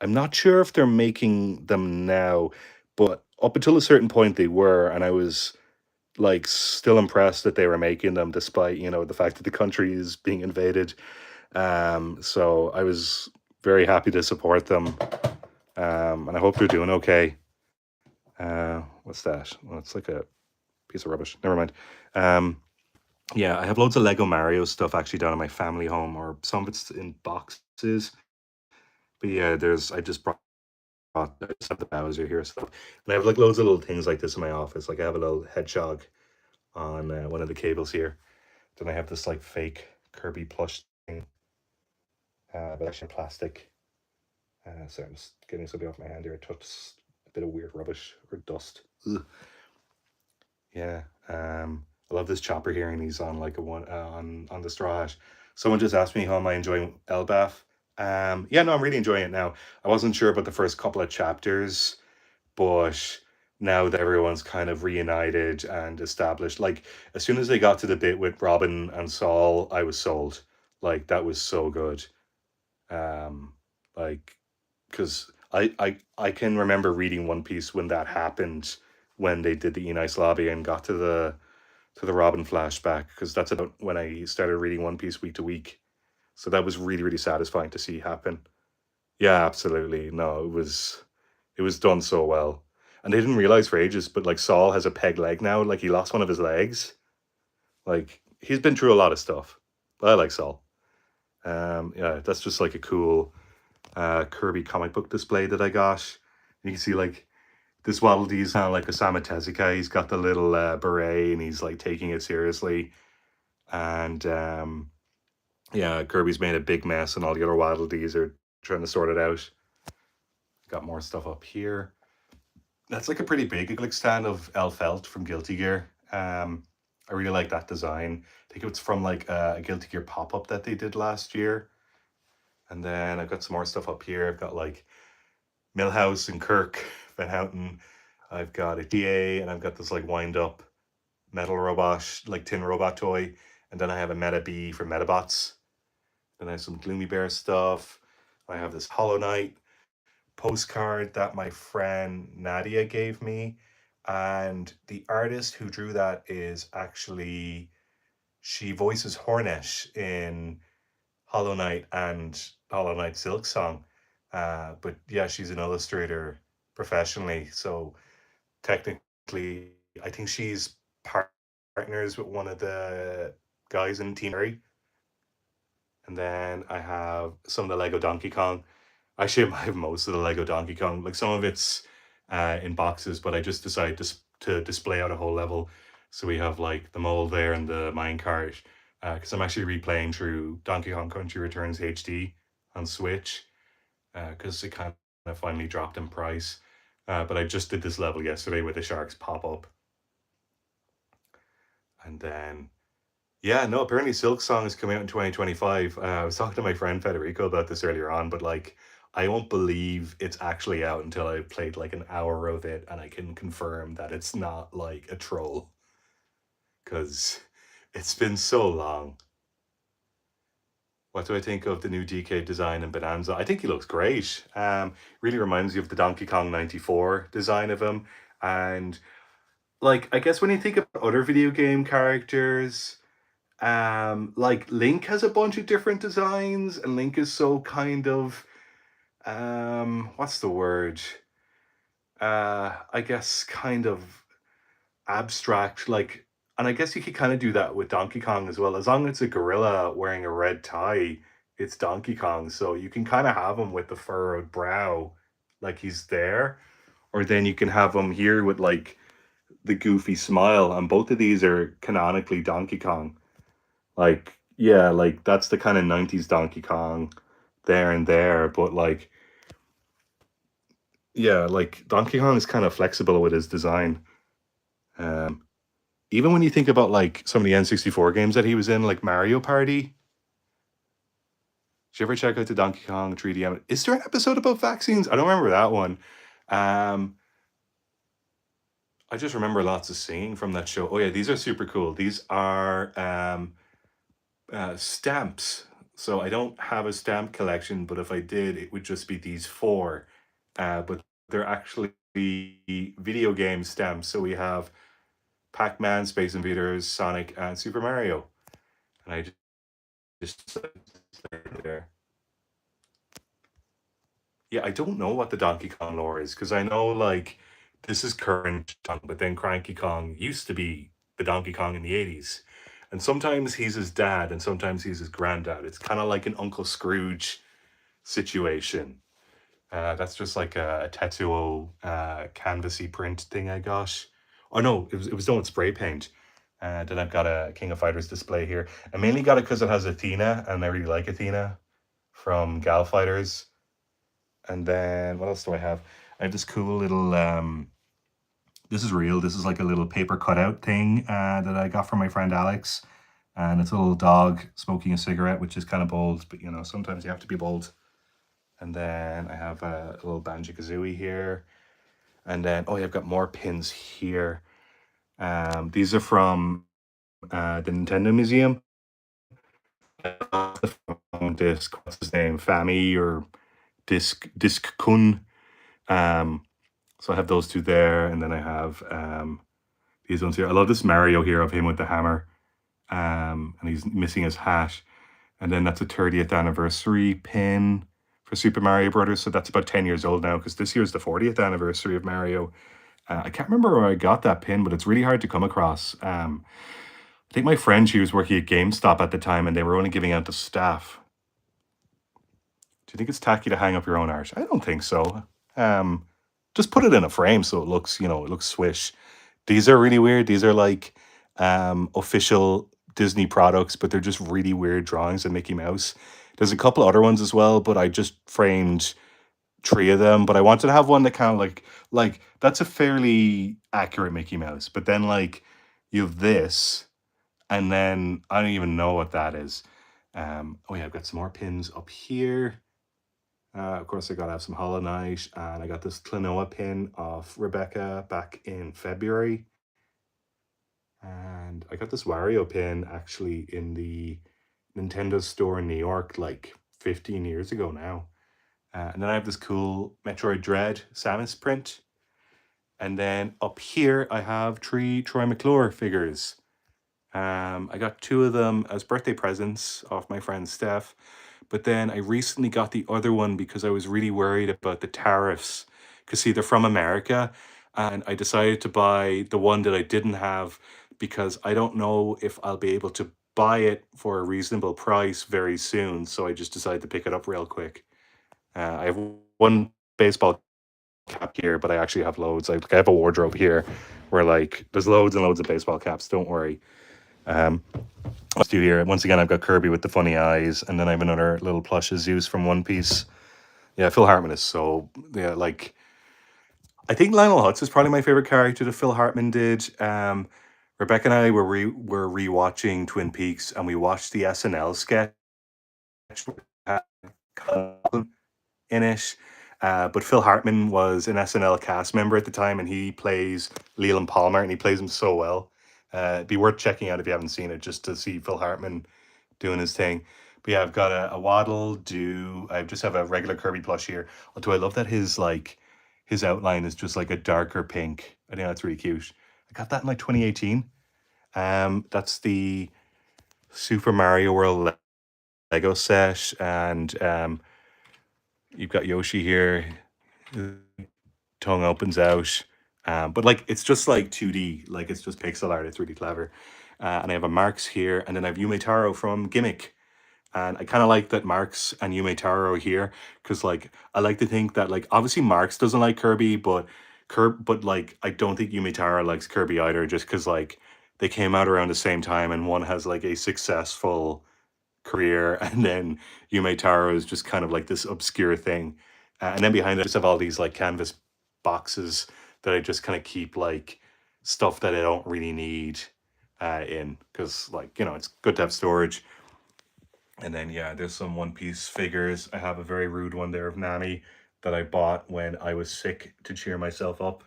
I'm not sure if they're making them now, but up until a certain point they were, and I was like still impressed that they were making them despite, the fact that the country is being invaded. So I was very happy to support them. And I hope they're doing okay. What's that? Well, it's like a piece of rubbish. Never mind. Um, yeah, I have loads of Lego Mario stuff actually down in my family home, or some of it's in boxes. But yeah, I just brought I just have the Bowser here stuff. And I have like loads of little things like this in my office. Like I have a little hedgehog on one of the cables here. Then I have this like fake Kirby plush thing, but actually plastic. Sorry, I'm just getting something off my hand here. I touched a bit of weird rubbish or dust. Ugh. Yeah. I love this chopper here, and he's on like a one on the straw hat. Someone just asked me how am I enjoying Elbath. Yeah, no, I'm really enjoying it now. I wasn't sure about the first couple of chapters, but now that everyone's kind of reunited and established, like as soon as they got to the bit with Robin and Saul, I was sold. Like that was so good. Um, like because I can remember reading One Piece when that happened, when they did the Enies lobby and got to the Robin flashback, because that's about when I started reading One Piece week to week. So that was really really satisfying to see happen. Yeah, absolutely. No, it was done so well. And they didn't realize for ages, but like Saul has a peg leg now. Like he lost one of his legs. Like he's been through a lot of stuff. But I like Saul. Yeah, that's just like a cool Kirby comic book display that I got. You can see like this Waddle Dee's kind of like Osama Tezuka. He's got the little beret and he's like taking it seriously. And yeah, Kirby's made a big mess, and all the other Waddle Dees are trying to sort it out. Got more stuff up here. That's like a pretty big acrylic stand of El Felt from Guilty Gear. I really like that design. I think it was from like a Guilty Gear pop up that they did last year. And then I've got some more stuff up here. I've got like Millhouse and Kirk Van Houten. I've got a TA, and I've got this like wind up metal robot, like tin robot toy. And then I have a Meta Bee for Metabots. Then I have some Gloomy Bear stuff. I have this Hollow Knight postcard that my friend Nadia gave me. And the artist who drew that is actually, she voices Hornet in Hollow Knight and Hollow Knight Silk Song. But yeah, she's an illustrator professionally. So technically, I think she's partners with one of the guys in Team Harry. And then I have some of the Lego Donkey Kong. Actually, I have most of the Lego Donkey Kong. Like some of it's in boxes, but I just decided to display out a whole level. So we have like the mold there and the minecart. Because I'm actually replaying through Donkey Kong Country Returns HD on Switch. Because it kind of finally dropped in price. But I just did this level yesterday where the sharks pop up. And then yeah, no, apparently Silk Song is coming out in 2025. I was talking to my friend Federico about this earlier on, but like, I won't believe it's actually out until I've played like an hour of it and I can confirm that it's not like a troll, because it's been so long. What do I think of the new DK design in Bonanza? I think he looks great. Really reminds you of the Donkey Kong 94 design of him. And like, I guess when you think of other video game characters, like Link has a bunch of different designs, and Link is so kind of what's the word? I guess kind of abstract, like, and I guess you could kind of do that with Donkey Kong as well. As long as it's a gorilla wearing a red tie, it's Donkey Kong. So you can kind of have him with the furrowed brow, like he's there, or then you can have him here with like the goofy smile, and both of these are canonically Donkey Kong. Like, yeah, like that's the kind of 90s Donkey Kong there and there, but like, yeah, like Donkey Kong is kind of flexible with his design. Um, Even when you think about like some of the N64 games that he was in, like Mario Party. Did you ever check out the Donkey Kong 3D? Is there an episode about vaccines? I don't remember that one. Um, I just remember lots of singing from that show. Oh yeah, these are super cool. These are stamps. So I don't have a stamp collection, but if I did, it would just be these four. But they're actually video game stamps. So we have Pac-Man, Space Invaders, Sonic, and Super Mario. And I just there. Yeah, I don't know what the Donkey Kong lore is because I know like this is current, but then Cranky Kong used to be the Donkey Kong in the 80s. And sometimes he's his dad and sometimes he's his granddad. It's kind of like an Uncle Scrooge situation. That's just like a Tetsuo canvasy print thing I got. Oh no, it was done with spray paint. Then I've got a King of Fighters display here. I mainly got it because it has Athena, and I really like Athena from Gal Fighters. And then what else do I have? I have this cool little this is real. This is like a little paper cutout thing that I got from my friend Alex. And it's a little dog smoking a cigarette, which is kind of bold, but you know, sometimes you have to be bold. And then I have a little Banjo-Kazooie here. And then, oh yeah, I've got more pins here. These are from the Nintendo Museum. Disc, what's his name? Fami or Disc Kun. So I have those two there, and then I have these ones here. I love this Mario here of him with the hammer, and he's missing his hat. And then that's a 30th anniversary pin for Super Mario Brothers. So that's about 10 years old now because this year's the 40th anniversary of Mario. I can't remember where I got that pin, but it's really hard to come across. I think my friend, she was working at GameStop at the time, and they were only giving out to staff. Do you think it's tacky to hang up your own art? I don't think so. Just put it in a frame so it looks, you know, it looks swish. These are really weird. These are like official Disney products, but they're just really weird drawings of Mickey Mouse. There's a couple other ones as well, but I just framed three of them. But I wanted to have one that kind of like that's a fairly accurate Mickey Mouse. But then like you have this, and then I don't even know what that is. Oh yeah, I've got some more pins up here. Of course, I got to have some Hollow Knight, and I got this Klonoa pin of Rebecca back in February. And I got this Wario pin actually in the Nintendo store in New York like 15 years ago now. And then I have this cool Metroid Dread Samus print. And then up here, I have three Troy McClure figures. I got two of them as birthday presents off my friend Steph. But then I recently got the other one because I was really worried about the tariffs. Because, see, they're from America. And I decided to buy the one that I didn't have because I don't know if I'll be able to buy it for a reasonable price very soon. So I just decided to pick it up real quick. I have one baseball cap here, but I actually have loads. I have a wardrobe here where like there's loads and loads of baseball caps. Don't worry. Let's do here. Once again, I've got Kirby with the funny eyes, and then I have another little plush of Zeus from One Piece. Yeah, Phil Hartman is so yeah. Like, I think Lionel Hutz is probably my favorite character that Phil Hartman did. Rebecca and I were rewatching Twin Peaks, and we watched the SNL sketch in it. But Phil Hartman was an SNL cast member at the time, and he plays Leland Palmer, and he plays him so well. It'd be worth checking out if you haven't seen it, just to see Phil Hartman doing his thing. But yeah, I've got a Waddle, do I just have a regular Kirby plush here. Although I love that his outline is just like a darker pink. I think that's really cute. I got that in like 2018. That's the Super Mario World Lego set, and you've got Yoshi here. Tongue opens out. But like it's just like 2D, like it's just pixel art. It's really clever. And I have a Marks here, and then I have Yume Taro from Gimmick. And I kind of like that Marks and Yume Taro are here because like I like to think that like obviously Marks doesn't like Kirby, but but like I don't think Yume Taro likes Kirby either, just because like they came out around the same time and one has like a successful career and then Yume Taro is just kind of like this obscure thing. And then behind it, I just have all these like canvas boxes that I just kind of keep like stuff that I don't really need in because like, you know, it's good to have storage. And then, yeah, there's some One Piece figures. I have a very rude one there of Nami that I bought when I was sick to cheer myself up.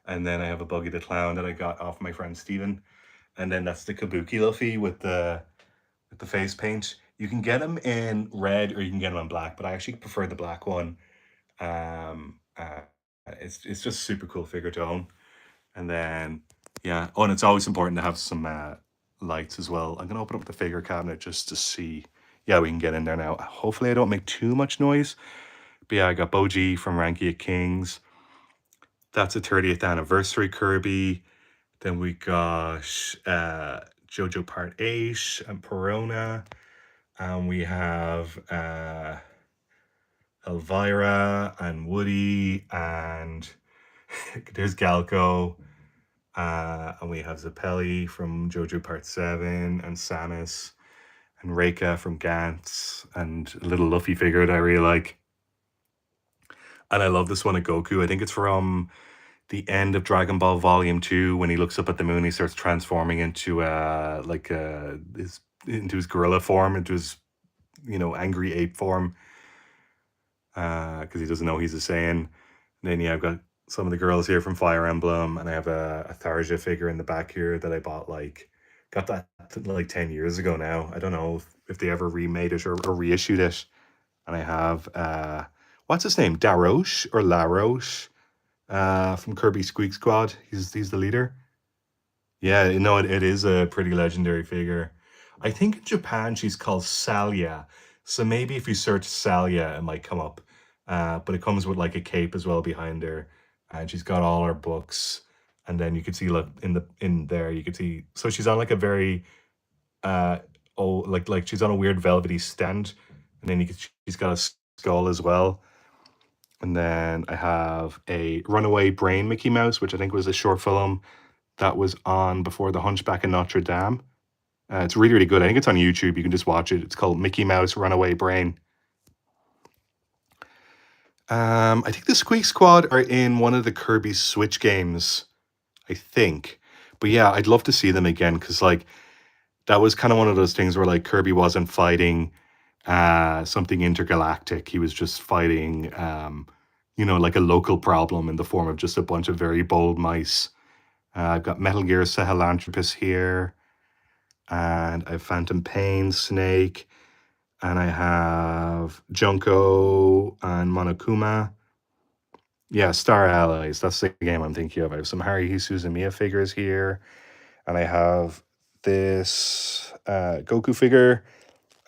And then I have a Buggy the Clown that I got off my friend Steven. And then that's the Kabuki Luffy with the face paint. You can get them in red or you can get them in black, but I actually prefer the black one. Um, uh, it's just super cool figure to own. And then, yeah. Oh, and it's always important to have some lights as well. I'm going to open up the figure cabinet just to see. Yeah, we can get in there now. Hopefully I don't make too much noise. But yeah, I got Boji from Rankia Kings. That's a 30th anniversary Kirby. Then we got JoJo Part 8 and Perona. And we have Elvira and Woody. And there's Galco. And we have Zappelli from JoJo Part 7 and Samus and Reika from Gantz and a little Luffy figure that I really like. And I love this one of Goku. I think it's from the end of Dragon Ball Volume 2 when he looks up at the moon, he starts transforming into his gorilla form, into his, you know, angry ape form. Because he doesn't know he's a Saiyan. And then yeah, I've got some of the girls here from Fire Emblem, and I have a Tharja figure in the back here that I bought got that like 10 years ago now. I don't know if they ever remade it or reissued it. And I have what's his name? Daroche or Laroche from Kirby Squeak Squad. He's the leader. Yeah, you know, it is a pretty legendary figure. I think in Japan she's called Salia. So maybe if you search Salia, it might come up. But it comes with like a cape as well behind her. And she's got all her books. And then you could see like in there, you could see so she's on like a very like she's on a weird velvety stand. And then she's got a skull as well. And then I have a Runaway Brain Mickey Mouse, which I think was a short film that was on before The Hunchback of Notre Dame. It's really, really good. I think it's on YouTube. You can just watch it. It's called Mickey Mouse Runaway Brain. I think the Squeak Squad are in one of the Kirby Switch games, I think. But yeah, I'd love to see them again because like that was kind of one of those things where like Kirby wasn't fighting something intergalactic. He was just fighting you know, like a local problem in the form of just a bunch of very bold mice. I've got Metal Gear Sahelanthropus here, and I have Phantom Pain, Snake, and I have Junko and Monokuma. Yeah, Star Allies. That's the game I'm thinking of. I have some Haruhi Suzumiya figures here, and I have this Goku figure,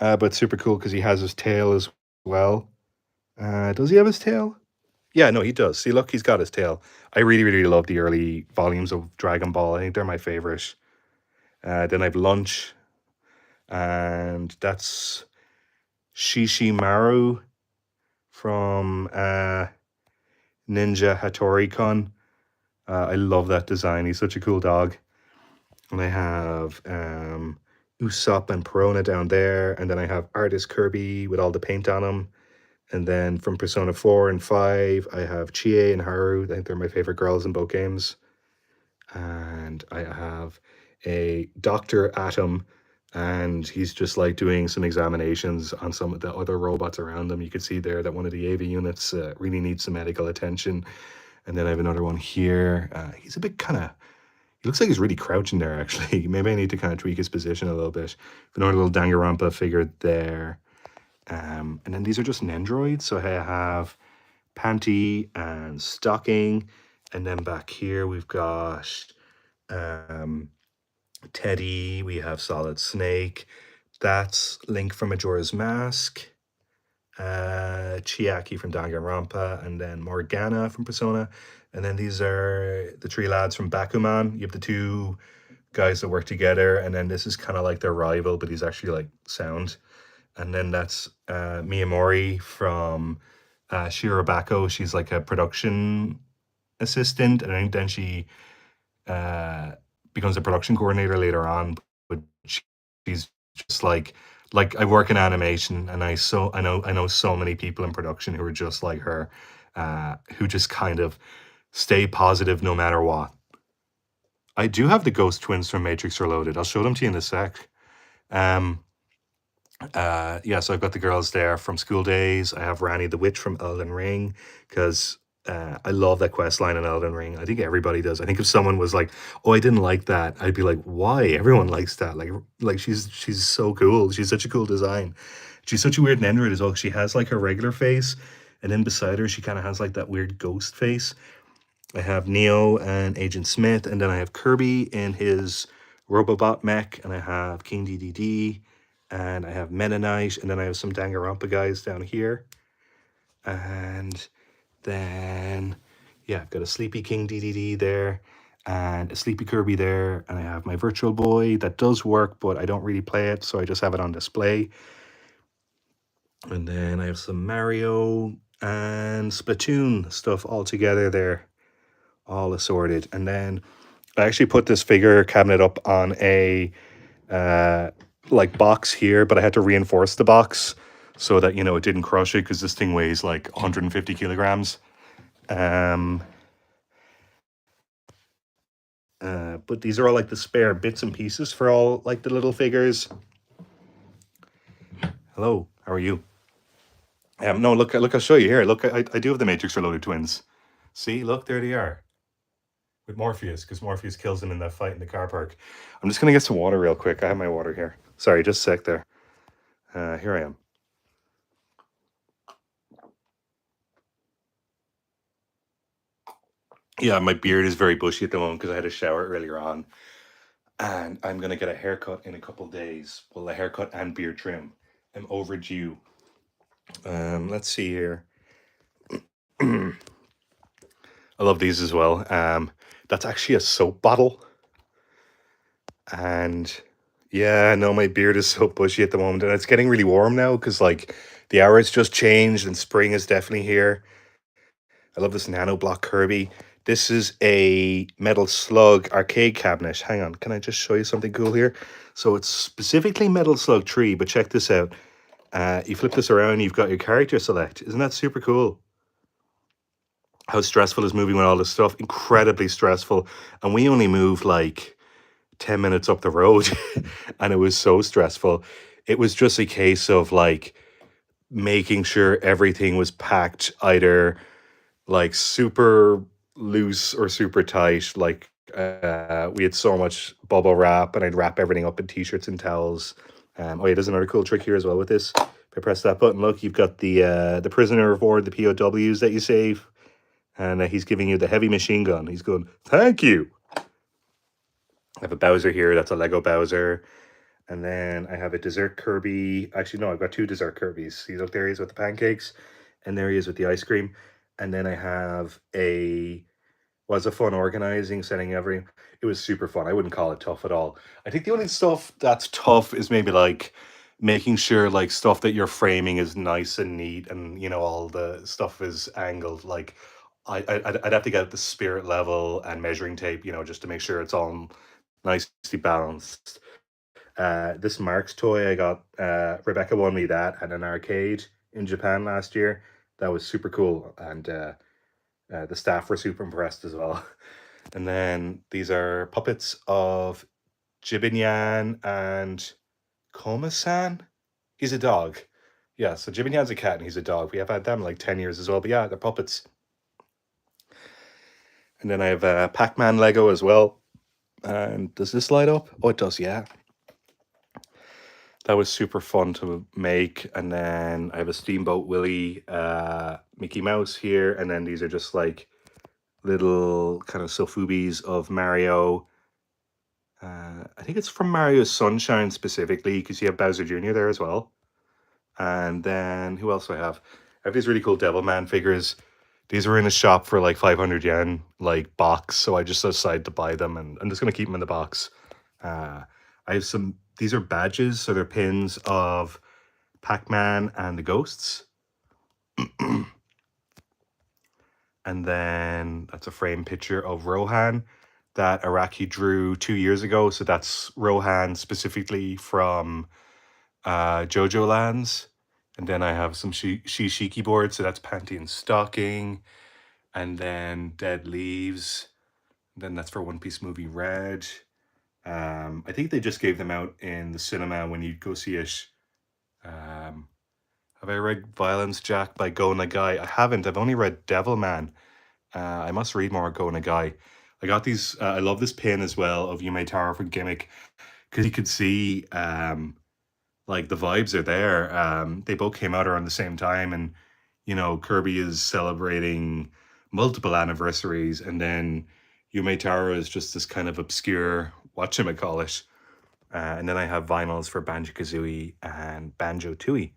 but super cool because he has his tail as well. Does he have his tail? Yeah, no, he does. See, look, he's got his tail. I really, really love the early volumes of Dragon Ball. I think they're my favorite. Then I have Lunch, and that's Shishimaru from Ninja Hattori-kun. I love that design. He's such a cool dog. And I have Usopp and Perona down there. And then I have Artist Kirby with all the paint on him. And then from Persona 4 and 5, I have Chie and Haru. I think they're my favorite girls in both games. And I have a Dr. Atom, and he's just like doing some examinations on some of the other robots around him. You could see there that one of the AV units really needs some medical attention. And then I have another one here. He's a bit kind of, he looks like he's really crouching there, actually. Maybe I need to kind of tweak his position a little bit. Another little Danganronpa figure there. And then these are just Nendroids. So I have Panty and Stocking. And then back here we've got Teddy. We have Solid Snake. That's Link from Majora's Mask. Chiaki from Danganronpa, and then Morgana from Persona. And then these are the three lads from Bakuman. You have the two guys that work together, and then this is kind of like their rival, but he's actually like sound. And then that's Miyamori from Shirobako. She's like a production assistant, and then she becomes a production coordinator later on. But she's just like I work in animation, and I know so many people in production who are just like her, who just kind of stay positive no matter what. I do have the ghost twins from Matrix Reloaded. I'll show them to you in a sec. Yeah, so I've got the girls there from School Days. I have Rani the Witch from Elden Ring, because I love that quest line in Elden Ring. I think everybody does. I think if someone was like, "Oh, I didn't like that," I'd be like, "Why? Everyone likes that. Like she's so cool. She's such a cool design. She's such a weird Nendroid as well. She has like her regular face, and then beside her, she kind of has like that weird ghost face." I have Neo and Agent Smith, and then I have Kirby in his Robobot mech, and I have King DDD, and I have Meta Knight, and then I have some Danganronpa guys down here. And then, yeah, I've got a Sleepy King DDD there, and a Sleepy Kirby there, and I have my Virtual Boy that does work, but I don't really play it, so I just have it on display. And then I have some Mario and Splatoon stuff all together there, all assorted. And then I actually put this figure cabinet up on a like box here, but I had to reinforce the box so that, you know, it didn't crush it, because this thing weighs like 150 kilograms. But these are all like the spare bits and pieces for all like the little figures. Hello, how are you? No, look, I'll show you here. Look, I do have the Matrix Reloaded twins. See, look, there they are. With Morpheus, because Morpheus kills him in that fight in the car park. I'm just gonna get some water real quick. I have my water here. Sorry, just a sec there. Here I am. Yeah, my beard is very bushy at the moment because I had a shower earlier on, and I'm gonna get a haircut in a couple days. Well, a haircut and beard trim. I'm overdue. Let's see here. I love these as well. That's actually a soap bottle. And yeah, no, my beard is so bushy at the moment, and it's getting really warm now because like the hours just changed and spring is definitely here. I love this nano block Kirby. This is a Metal Slug arcade cabinet. Hang on, can I just show you something cool here? So it's specifically Metal Slug 3, but check this out. You flip this around, you've got your character select. Isn't that super cool? How stressful is moving with all this stuff? Incredibly stressful. And we only moved like 10 minutes up the road, and it was so stressful. It was just a case of like making sure everything was packed either like super loose or super tight. Like we had so much bubble wrap, and I'd wrap everything up in t-shirts and towels. Oh yeah, there's another cool trick here as well with this. If I press that button, look, you've got the prisoner of war, the POWs that you save, and he's giving you the heavy machine gun. He's going, "Thank you." I have a Bowser here. That's a Lego Bowser. And then I have a dessert Kirby. Actually, no, I've got two dessert Kirbys. See, look, there he is with the pancakes, and there he is with the ice cream. And then I have was a fun organizing, setting everything. It was super fun. I wouldn't call it tough at all. I think the only stuff that's tough is maybe like making sure like stuff that you're framing is nice and neat, and you know all the stuff is angled. Like I'd have to get the spirit level and measuring tape, you know, just to make sure it's all nicely balanced. This Marks toy I got, Rebecca won me that at an arcade in Japan last year. That was super cool, and the staff were super impressed as well. And then these are puppets of Jibinyan and Koma-san. He's a dog. Yeah, so Jibinyan's a cat and he's a dog. We have had them like 10 years as well, but yeah, they're puppets. And then I have Pac-Man Lego as well. And does this light up? Oh, it does, yeah. That was super fun to make. And then I have a Steamboat Willie Mickey Mouse here. And then these are just like little kind of Sofubi's of Mario. I think it's from Mario Sunshine specifically, because you have Bowser Jr. there as well. And then who else do I have? I have these really cool Devilman figures. These were in a shop for like 500 yen, like box. So I just decided to buy them, and I'm just going to keep them in the box. I have some, these are badges. So they're pins of Pac-Man and the Ghosts. And then that's a frame picture of Rohan that Araki drew 2 years ago. So that's Rohan specifically from JoJo Lands. And then I have some Shiki boards. So that's Panty and Stocking. And then Dead Leaves. And then that's for One Piece Movie Red. I think they just gave them out in the cinema when you go see it. Have I read Violence Jack by Go Nagai? I haven't. I've only read Devilman. I must read more Go Nagai. I got these. I love this pin as well of Yume Taro for Gimmick, because you could see like the vibes are there. They both came out around the same time, and Kirby is celebrating multiple anniversaries, and then Yume Taro is just this kind of obscure whatchamacallit. And then I have vinyls for Banjo-Kazooie and Banjo-Tooie.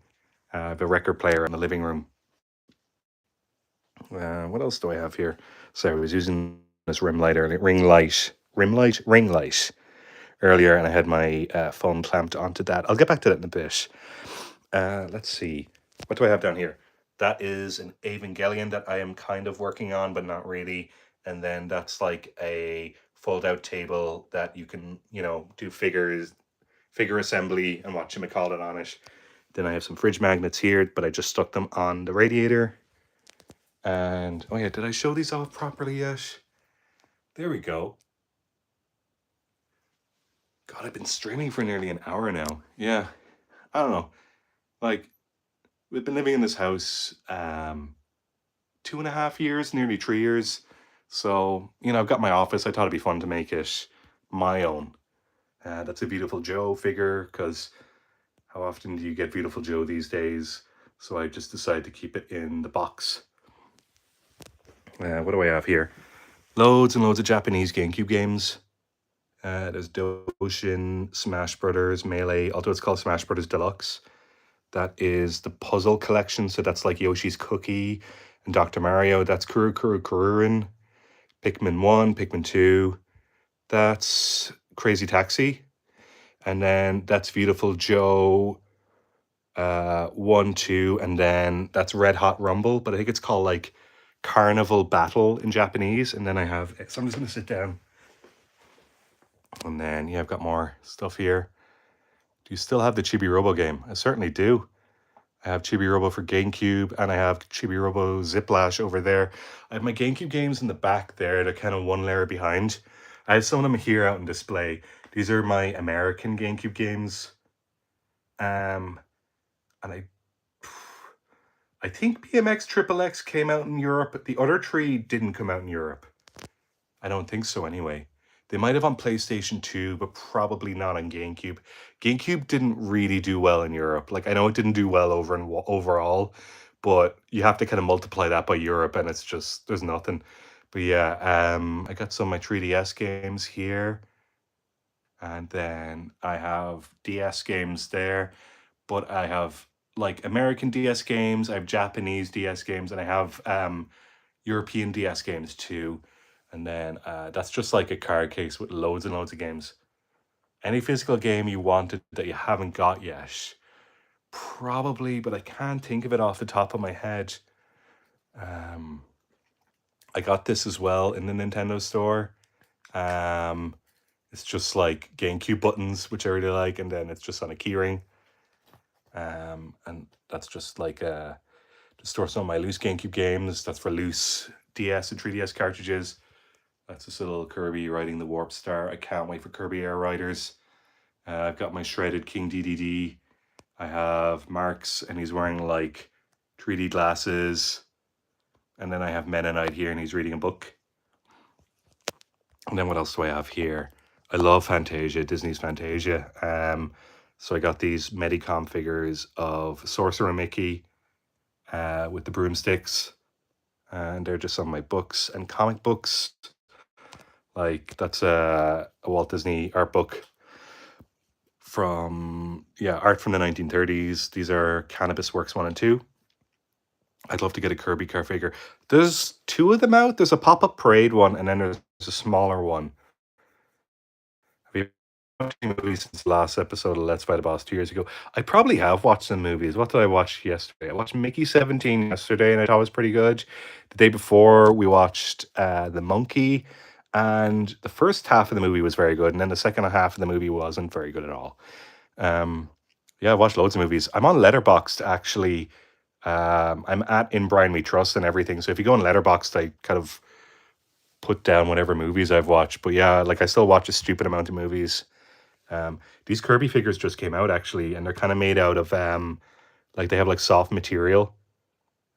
I have a record player in the living room. What else do I have here? So I was using this ring light earlier, ring light earlier, and I had my phone clamped onto that. I'll get back to that in a bit. Let's see. What do I have down here? That is an Evangelion that I am kind of working on, but not really. And then that's like a fold-out table that you can, do figure assembly and whatchamacallit on it. Then I have some fridge magnets here, but I just stuck them on the radiator. And, oh yeah, did I show these off properly yet? There we go. God, I've been streaming for nearly an hour now. Yeah, I don't know. Like, we've been living in this house 2.5 years, nearly 3 years. So, I've got my office. I thought it'd be fun to make it my own. That's a Beautiful Joe figure, because how often do you get Beautiful Joe these days? So I just decided to keep it in the box. What do I have here? Loads and loads of Japanese GameCube games. There's Doshin, Smash Brothers, Melee, although it's called Smash Brothers Deluxe. That is the puzzle collection, so that's like Yoshi's Cookie and Dr. Mario. That's Kuru Kuru Kururin, Pikmin 1, Pikmin 2. That's Crazy Taxi. And then that's Beautiful Joe 1, 2, and then that's Red Hot Rumble, but I think it's called like Carnival Battle in Japanese. And then I have, so I'm just going to sit down. And then, yeah, I've got more stuff here. Do you still have the Chibi Robo game? I certainly do. I have Chibi Robo for GameCube, and I have Chibi Robo Ziplash over there. I have my GameCube games in the back there. They're kind of one layer behind. I have some of them here out on display. These are my American GameCube games. And I think BMX Triple X came out in Europe, but the other three didn't come out in Europe. I don't think so anyway. They might have on PlayStation 2, but probably not on GameCube. GameCube didn't really do well in Europe. Like, I know it didn't do well overall, but you have to kind of multiply that by Europe, and it's just, there's nothing. But yeah, I got some of my 3DS games here. And then I have DS games there, but I have like American DS games, I have Japanese DS games, and I have European DS games too. And then that's just like a card case with loads and loads of games. Any physical game you wanted that you haven't got yet? Probably, but I can't think of it off the top of my head. I got this as well in the Nintendo store. It's just like GameCube buttons, which I really like, and then it's just on a keyring. And that's just like to store some of my loose GameCube games. That's for loose DS and 3DS cartridges. That's this little Kirby riding the Warp Star. I can't wait for Kirby Air Riders. I've got my shredded King DDD. I have Marks, and he's wearing like 3D glasses. And then I have Mennonite here, and he's reading a book. And then what else do I have here? I love Fantasia, Disney's Fantasia. So I got these Medicom figures of Sorcerer Mickey with the broomsticks, and they're just some of my books and comic books. Like that's a Walt Disney art book from art from the 1930s. These are Cannabis Works 1 and 2. I'd love to get a Kirby car figure. There's two of them out. There's a pop-up parade one, and then there's a smaller one. Have you watched any movies since the last episode of Let's Buy the Boss 2 years ago? I probably have watched some movies. What did I watch yesterday? I watched Mickey 17 yesterday, and I thought it was pretty good. The day before, we watched The Monkey, and the first half of the movie was very good, and then the second half of the movie wasn't very good at all. Yeah, I watched loads of movies. I'm on Letterboxd actually. I'm at In Bryan We Trust and everything. So if you go on Letterboxd, I kind of put down whatever movies I've watched. But yeah, like I still watch a stupid amount of movies. These Kirby figures just came out actually, and they're kind of made out of like they have like soft material.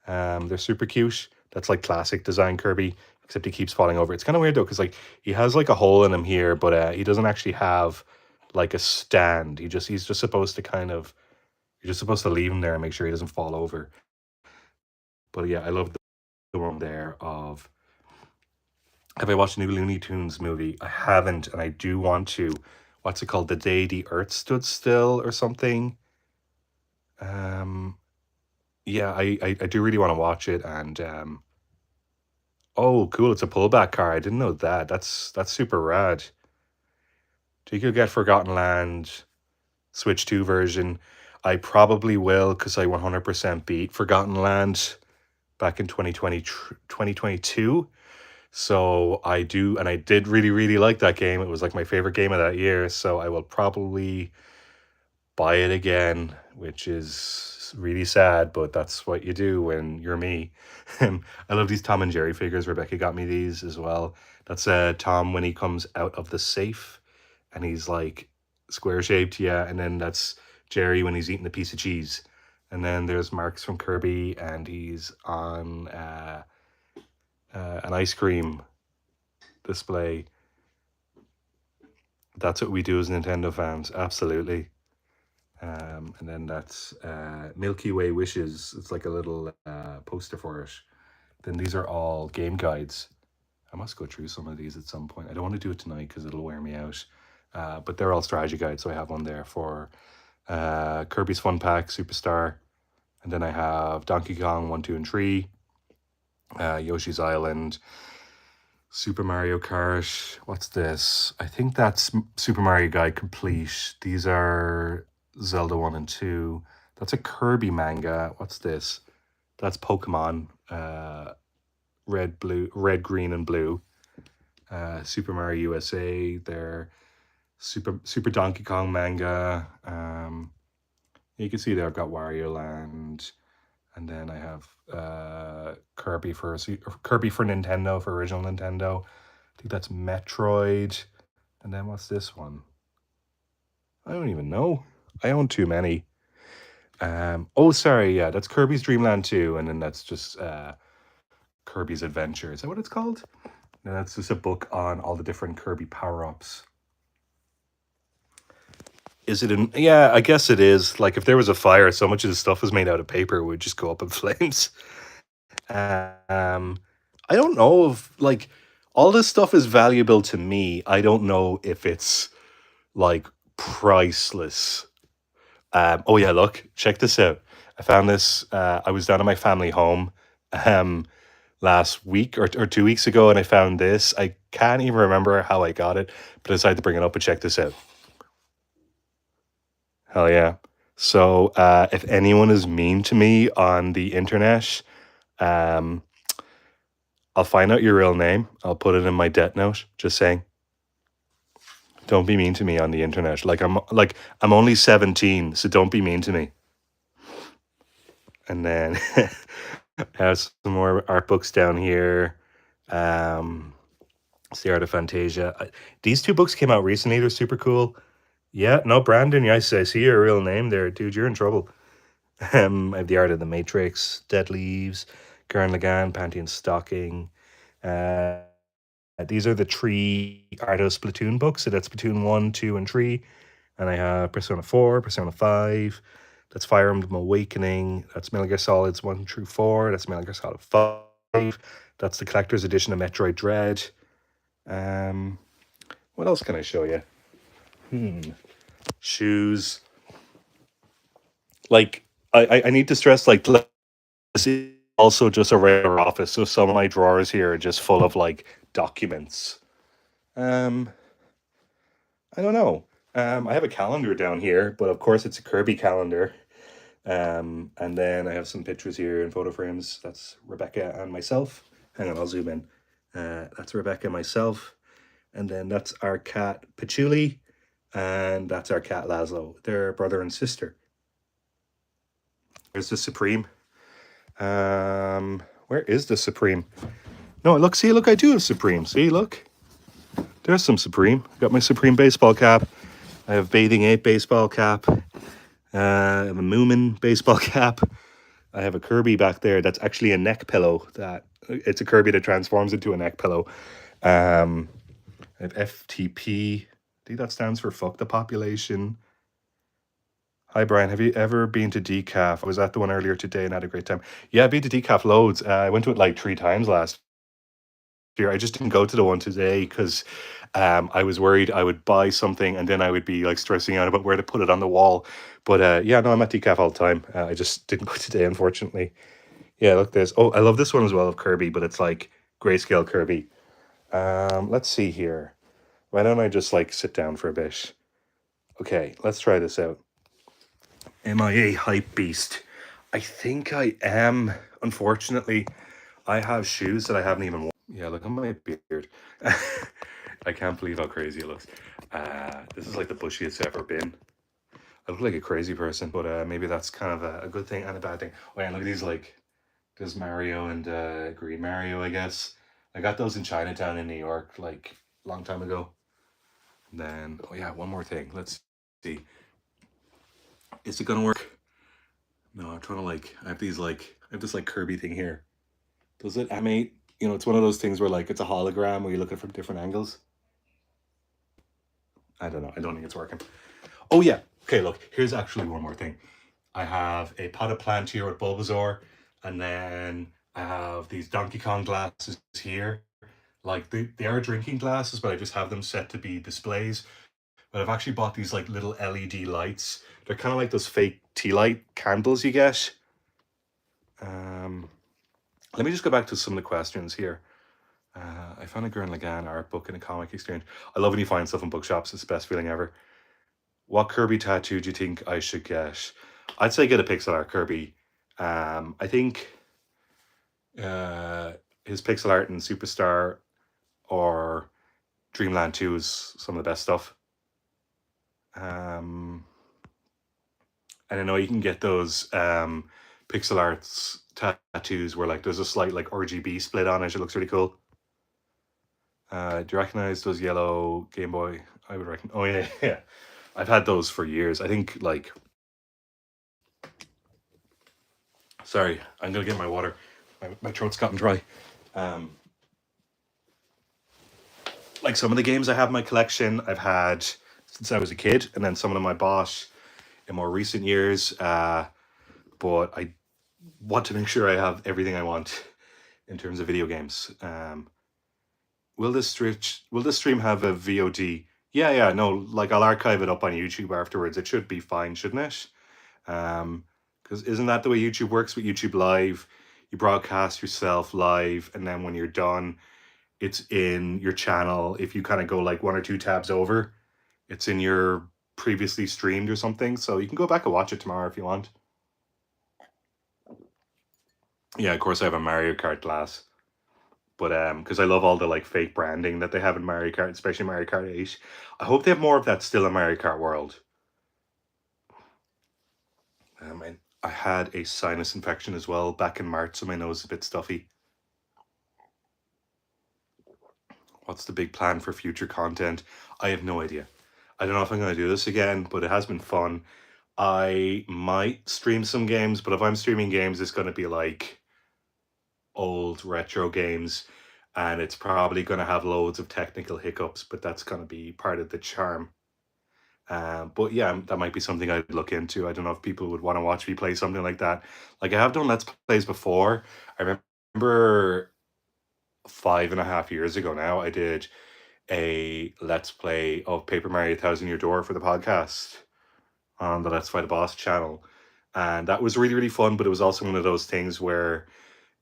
They're super cute. That's like classic design Kirby, except he keeps falling over. It's kind of weird though, because like he has like a hole in him here, but he doesn't actually have like a stand. He's just supposed to kind of you're just supposed to leave him there and make sure he doesn't fall over. But yeah, I love the one there of have I watched the new Looney Tunes movie? I haven't, and I do want to. What's it called? The Day the Earth Stood Still or something? Um yeah, I do really want to watch it, and oh cool, it's a pullback car. I didn't know that. That's super rad. Do you could get Forgotten Land Switch 2 version. I probably will because I 100% beat Forgotten Land back in 2022. So I do, and I did really, really like that game. It was like my favorite game of that year. So I will probably buy it again, which is really sad, but that's what you do when you're me. I love these Tom and Jerry figures. Rebecca got me these as well. That's Tom when he comes out of the safe and he's like square shaped, yeah. And then that's Jerry when he's eating a piece of cheese. And then there's Marks from Kirby, and he's on an ice cream display. That's what we do as Nintendo fans, absolutely. And then that's Milky Way Wishes. It's like a little poster for it. Then these are all game guides. I must go through some of these at some point. I don't want to do it tonight because it'll wear me out. But they're all strategy guides. So I have one there for Kirby's Fun Pack, Superstar. And then I have Donkey Kong 1, 2, and 3. Yoshi's Island. Super Mario Kart. What's this? I think that's Super Mario Guide Complete. These are Zelda 1 and 2. That's a Kirby manga. What's this? That's Pokemon. Red, green, and blue. Super Mario USA. They're Super Donkey Kong manga. You can see there I've got Wario Land. And then I have Kirby for Nintendo, for original Nintendo. I think that's Metroid. And then what's this one? I don't even know. I own too many. Oh, sorry, yeah, that's Kirby's Dream Land 2, and then that's just Kirby's Adventure. Is that what it's called? No, that's just a book on all the different Kirby power-ups. Is it in? Yeah, I guess it is. Like, if there was a fire, so much of the stuff was made out of paper, it would just go up in flames. I don't know if, like, all this stuff is valuable to me. I don't know if it's, like, priceless. Oh yeah, look, check this out. I found this. I was down at my family home last week or 2 weeks ago, and I found this. I can't even remember how I got it, but I decided to bring it up and check this out. Hell yeah. So if anyone is mean to me on the internet, um, I'll find out your real name. I'll put it in my death note. Just saying. Don't be mean to me on the internet. I'm only 17, so don't be mean to me. And then I have some more art books down here. It's the Art of Fantasia. These two books came out recently. They're super cool. Yeah, no, Brandon, yes, I see your real name there, dude. You're in trouble. I have the Art of the Matrix, Dead Leaves, Gurren Lagann, Pantheon Stocking. These are the 3 Art of Splatoon books. So that's Splatoon 1, 2, and 3. And I have Persona 4, Persona 5. That's Fire Emblem Awakening. That's Metal Gear Solids 1 through 4. That's Metal Gear Solid 5. That's the collector's edition of Metroid Dread. What else can I show you? Shoes. Like, I need to stress, like, this is also just a regular office, so some of my drawers here are just full of, like, documents. I don't know. I have a calendar down here, but of course it's a Kirby calendar. And then I have some pictures here in photo frames. That's Rebecca and myself. Hang on, I'll zoom in. That's Rebecca and myself. And then that's our cat Patchouli. And that's our cat Laszlo. They're brother and sister. There's the Supreme. Where is the Supreme? No, look, see, look, I do have Supreme. See, look. There's some Supreme. Got my Supreme baseball cap. I have Bathing Ape baseball cap. I have a Moomin baseball cap. I have a Kirby back there that's actually a neck pillow. It's a Kirby that transforms into a neck pillow. I have FTP. I think that stands for fuck the population. Hi, Brian. Have you ever been to Decaf? I was at the one earlier today and had a great time. Yeah, I've been to Decaf loads. I went to it like 3 times last year. I just didn't go to the one today because I was worried I would buy something and then I would be like stressing out about where to put it on the wall. But yeah, no, I'm at Decaf all the time. I just didn't go today, unfortunately. Yeah, look this. Oh, I love this one as well of Kirby, but it's like grayscale Kirby. Let's see here. Why don't I just like sit down for a bit? Okay, let's try this out. Am I a hype beast? I think I am. Unfortunately, I have shoes that I haven't even worn. Yeah, look at my beard. I can't believe how crazy it looks. This is like the bushiest it's ever been. I look like a crazy person, but maybe that's kind of a good thing and a bad thing. Oh yeah, look at these, like, there's Mario and Green Mario, I guess. I got those in Chinatown in New York, like, a long time ago. And then, oh yeah, one more thing. Let's see. Is it gonna work? No, I'm trying to, like, I have this, like, Kirby thing here. Does it animate? You know, it's one of those things where, like, it's a hologram where you look at it from different angles. I don't know. I don't think it's working. Oh, yeah. Okay, look, here's actually one more thing. I have a potted plant here with Bulbasaur, and then I have these Donkey Kong glasses here. Like, they are drinking glasses, but I just have them set to be displays. But I've actually bought these, like, little LED lights. They're kind of like those fake tea light candles you get. Let me just go back to some of the questions here. I found a Gurren Lagann art book in a comic exchange. I love when you find stuff in bookshops. It's the best feeling ever. What Kirby tattoo do you think I should get? I'd say get a pixel art Kirby. I think his pixel art in Superstar or Dreamland 2 is some of the best stuff. And I know you can get those pixel arts tattoos where, like, there's a slight, like, RGB split on it. It looks really cool. Do you recognize those yellow Game Boy? I would reckon. Oh yeah, yeah. I've had those for years. I think, like, sorry, I'm gonna get my water. My throat's gotten dry. Like, some of the games I have in my collection, I've had since I was a kid, and then some of them I bought in more recent years. But I want to make sure I have everything I want in terms of video games. Will this stream have a VOD? Yeah, yeah, no, like, I'll archive it up on YouTube afterwards. It should be fine, shouldn't it? Because isn't that the way YouTube works with YouTube Live? You broadcast yourself live, and then when you're done, it's in your channel. If you kind of go like 1 or 2 tabs over, it's in your previously streamed or something. So you can go back and watch it tomorrow if you want. Yeah, of course I have a Mario Kart glass. But because I love all the, like, fake branding that they have in Mario Kart, especially Mario Kart 8. I hope they have more of that still in Mario Kart World. And I had a sinus infection as well back in March, so my nose is a bit stuffy. What's the big plan for future content? I have no idea. I don't know if I'm going to do this again, but it has been fun. I might stream some games, but if I'm streaming games, it's going to be like old retro games, and it's probably going to have loads of technical hiccups, but that's going to be part of the charm. But yeah, that might be something I'd look into. I don't know if people would want to watch me play something like that. Like I have done Let's Plays before. I remember 5.5 years ago now, I did a Let's Play of Paper Mario Thousand Year Door for the podcast on the Let's Fight a Boss channel. And that was really, really fun, but it was also one of those things where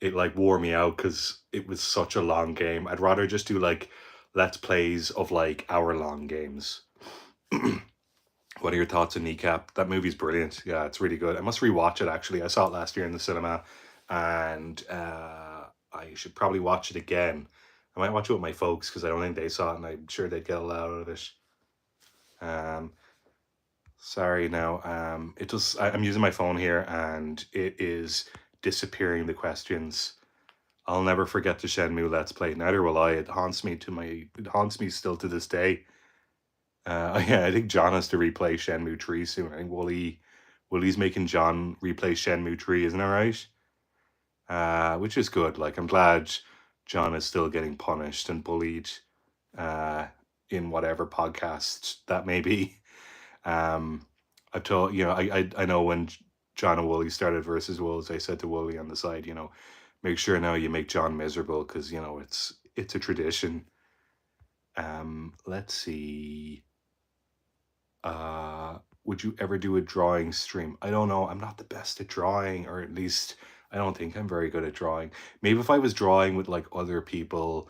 it like wore me out because it was such a long game. I'd rather just do like Let's Plays of like hour-long games. What are your thoughts on Kneecap? That movie's brilliant. Yeah, it's really good. I must rewatch it actually. I saw it last year in the cinema, and I should probably watch it again. I might watch it with my folks because I don't think they saw it, and I'm sure they'd get a lot out of it. Um, Sorry now. It does. I'm using my phone here, and it is disappearing the questions. I'll never forget the Shenmue Let's Play. Neither will I. It haunts me It haunts me still to this day. Yeah, I think John has to replay Shenmue 3 soon. I think Wooly's making John replay Shenmue 3, isn't that right? Which is good. Like, I'm glad John is still getting punished and bullied uh, in whatever podcast that may be. I've told, I know when John and Wooly started versus Wolves, I said to Wooly on the side, make sure now you make John miserable because, it's a tradition. Let's see. Would you ever do a drawing stream? I don't know. I'm not the best at drawing, or at least I don't think I'm very good at drawing. Maybe if I was drawing with like other people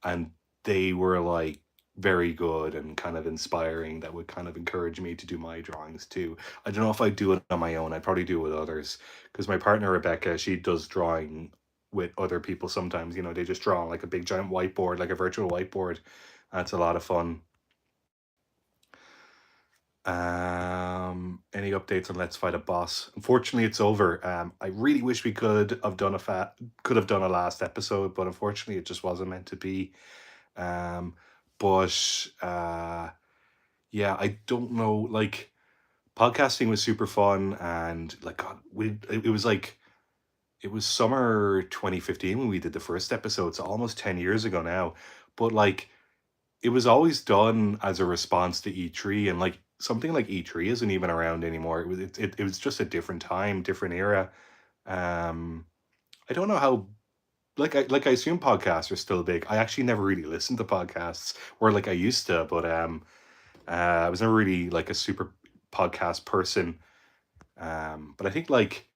and they were like very good and kind of inspiring, that would kind of encourage me to do my drawings too. I don't know if I'd do it on my own. I'd probably do it with others because my partner Rebecca, she does drawing with other people sometimes. They just draw on like a big giant whiteboard, like a virtual whiteboard. That's a lot of fun. Any updates on Let's Fight a Boss? Unfortunately, it's over. I really wish we could have done a last episode, but unfortunately, it just wasn't meant to be. But yeah, I don't know. Like, podcasting was super fun, and like, God, it was like it was summer 2015 when we did the first episode, so almost 10 years ago now. But like, it was always done as a response to E3, and like something like E3 isn't even around anymore. It was just a different time, different era. I don't know how I assume podcasts are still big. I actually never really listened to podcasts or like I used to, but I was never really like a super podcast person. But I think like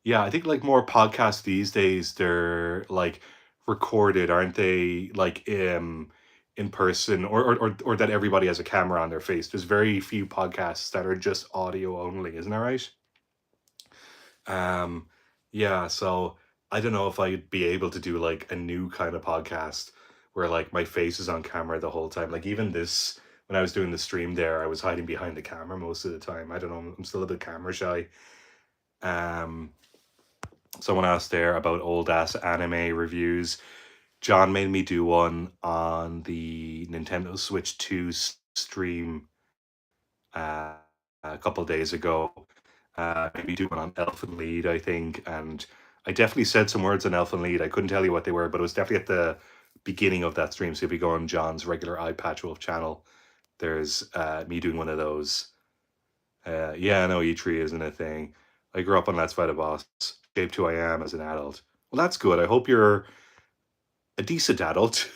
yeah, I think like more podcasts these days, they're like recorded, aren't they? Like in person, or that everybody has a camera on their face. There's very few podcasts that are just audio only, isn't that right? Um, yeah, so I don't know if I'd be able to do like a new kind of podcast where like my face is on camera the whole time. Like even this, when I was doing the stream there, I was hiding behind the camera most of the time. I don't know, I'm still a bit camera shy. Um, Someone asked there about old ass anime reviews. John made me do one on the Nintendo Switch 2 stream uh, a couple days ago. Maybe do one on Elfen Lied, I think. And I definitely said some words on Elfen Lied. I couldn't tell you what they were, but it was definitely at the beginning of that stream. So if you go on John's regular Eye Patch Wolf channel, there's me doing one of those. Yeah, no, E3 isn't a thing. I grew up on Let's Fight a Boss, shaped who I am as an adult. Well, that's good. I hope you're a decent adult.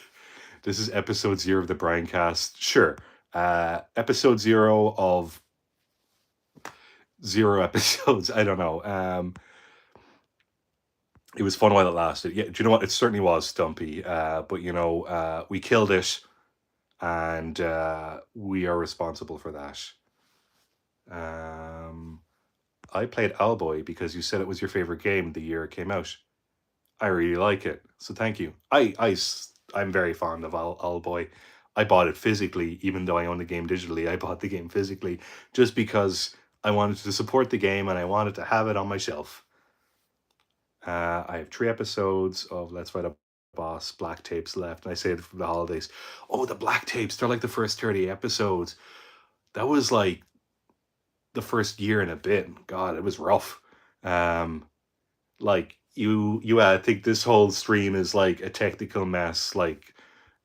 This is episode 0 of the Bryan cast. Sure. Episode 0 of 0 episodes. I don't know. It was fun while it lasted. Yeah, do you know what? It certainly was stumpy. But we killed it, and we are responsible for that. I played Owlboy because you said it was your favorite game the year it came out. I really like it, so thank you. I'm very fond of Owlboy. I bought it physically, even though I own the game digitally. I bought the game physically just because I wanted to support the game and I wanted to have it on my shelf. I have 3 episodes of Let's Fight a Boss Black Tapes left, and I saved it for the holidays. Oh, the Black Tapes! They're like the first 30 episodes. That was like the first year and a bit. God, it was rough. Like I think this whole stream is like a technical mess. Like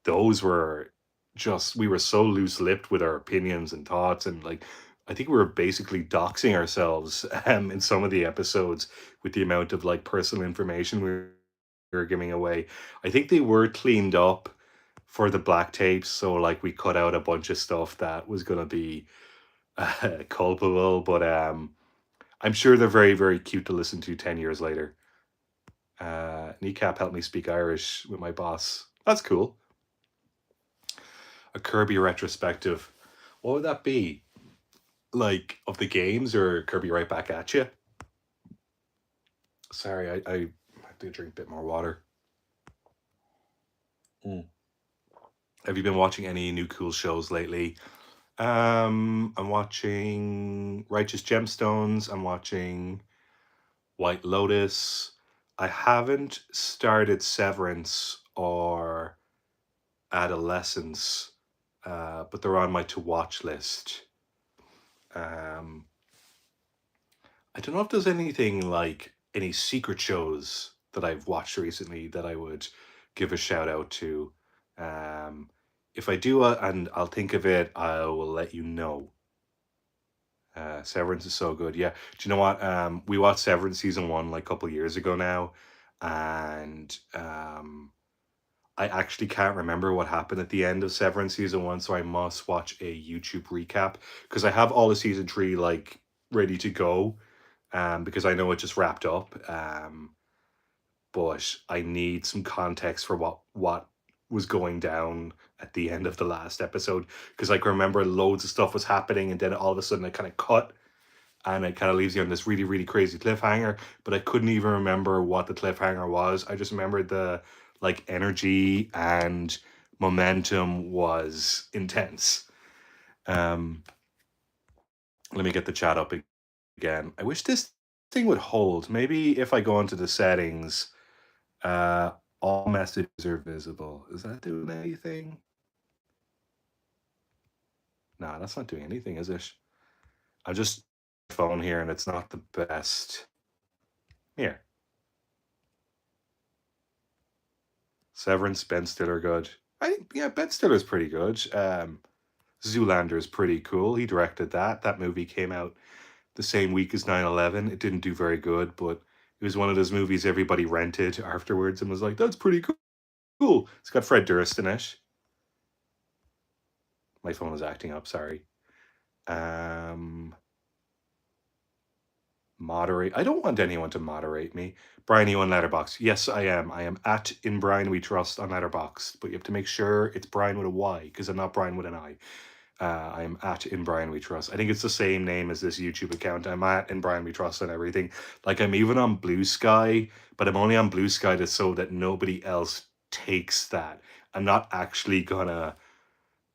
those were just we were so loose-lipped with our opinions and thoughts, and like I think we were basically doxing ourselves in some of the episodes with the amount of like personal information we were giving away. I think they were cleaned up for the black tapes, so like we cut out a bunch of stuff that was gonna be culpable, but I'm sure they're very, very cute to listen to 10 years later. Kneecap helped me speak Irish with my boss. That's cool. A Kirby retrospective. What would that be? Like of the games or Kirby right back at you? Sorry, I have to drink a bit more water. Mm. Have you been watching any new cool shows lately? I'm watching Righteous Gemstones. I'm watching White Lotus. I haven't started Severance or Adolescence, but they're on my to watch list. Um, I don't know if there's anything like any secret shows that I've watched recently that I would give a shout out to. Um, if I do, and I'll think of it, I will let you know. Severance is so good. Yeah. Do you know what? We watched Severance season one like a couple years ago now, and I actually can't remember what happened at the end of Severance season one, so I must watch a YouTube recap because I have all of season three like ready to go, because I know it just wrapped up. But I need some context for what was going down at the end of the last episode because like remember loads of stuff was happening and then all of a sudden it kind of cut and it kind of leaves you on this really really crazy cliffhanger, but I couldn't even remember what the cliffhanger was. I just remembered the like energy and momentum was intense. um Let me get the chat up again. I wish this thing would hold. Maybe if I go into the settings, uh all messages are visible. Is that doing anything? Nah, that's not doing anything, is it? I just phone here and it's not the best. Here. Severance, Ben Stiller, good. Yeah, Ben Stiller's pretty good. Zoolander is pretty cool. He directed that. That movie came out the same week as 9/11. It didn't do very good, but it was one of those movies everybody rented afterwards and was like, "That's pretty cool." It's got Fred Durst in it. My phone is acting up. Sorry. Um, Moderate. I don't want anyone to moderate me. Brian, you on Letterbox? Yes, I am. I am at in Brian We Trust on Letterbox, but you have to make sure it's Brian with a Y because I'm not Brian with an I. I'm at in Brian We Trust. I think it's the same name as this YouTube account. I'm at in Brian We Trust and everything. Like I'm even on Blue Sky, but I'm only on Blue Sky to so that nobody else takes that. I'm not actually gonna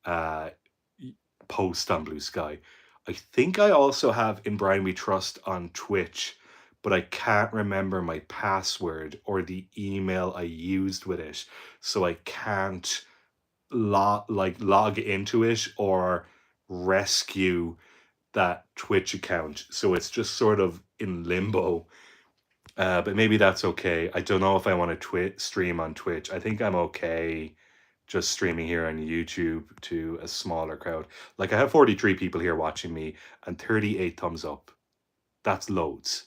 uh, post on Blue Sky. I think I also have in Brian We Trust on Twitch, but I can't remember my password or the email I used with it, so I can't log into it or rescue that Twitch account. So it's just sort of in limbo. But maybe that's okay. I don't know if I want to stream on Twitch. I think I'm okay just streaming here on YouTube to a smaller crowd. Like I have 43 people here watching me and 38 thumbs up. That's loads.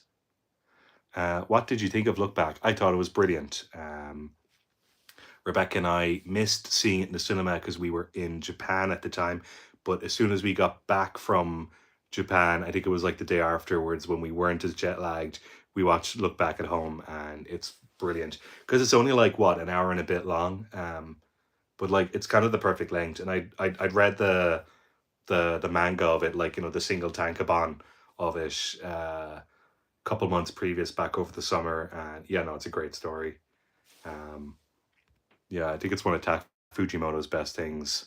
What did you think of Look Back? I thought it was brilliant. Rebecca and I missed seeing it in the cinema because we were in Japan at the time. But as soon as we got back from Japan, I think it was like the day afterwards when we weren't as jet lagged, we watched Look Back at home and it's brilliant because it's only like what, an hour and a bit long. But like it's kind of the perfect length. And I'd read the manga of it, like the single tankobon of it, couple months previous back over the summer, and yeah, no, it's a great story. Um, yeah, I think it's one of Fujimoto's best things.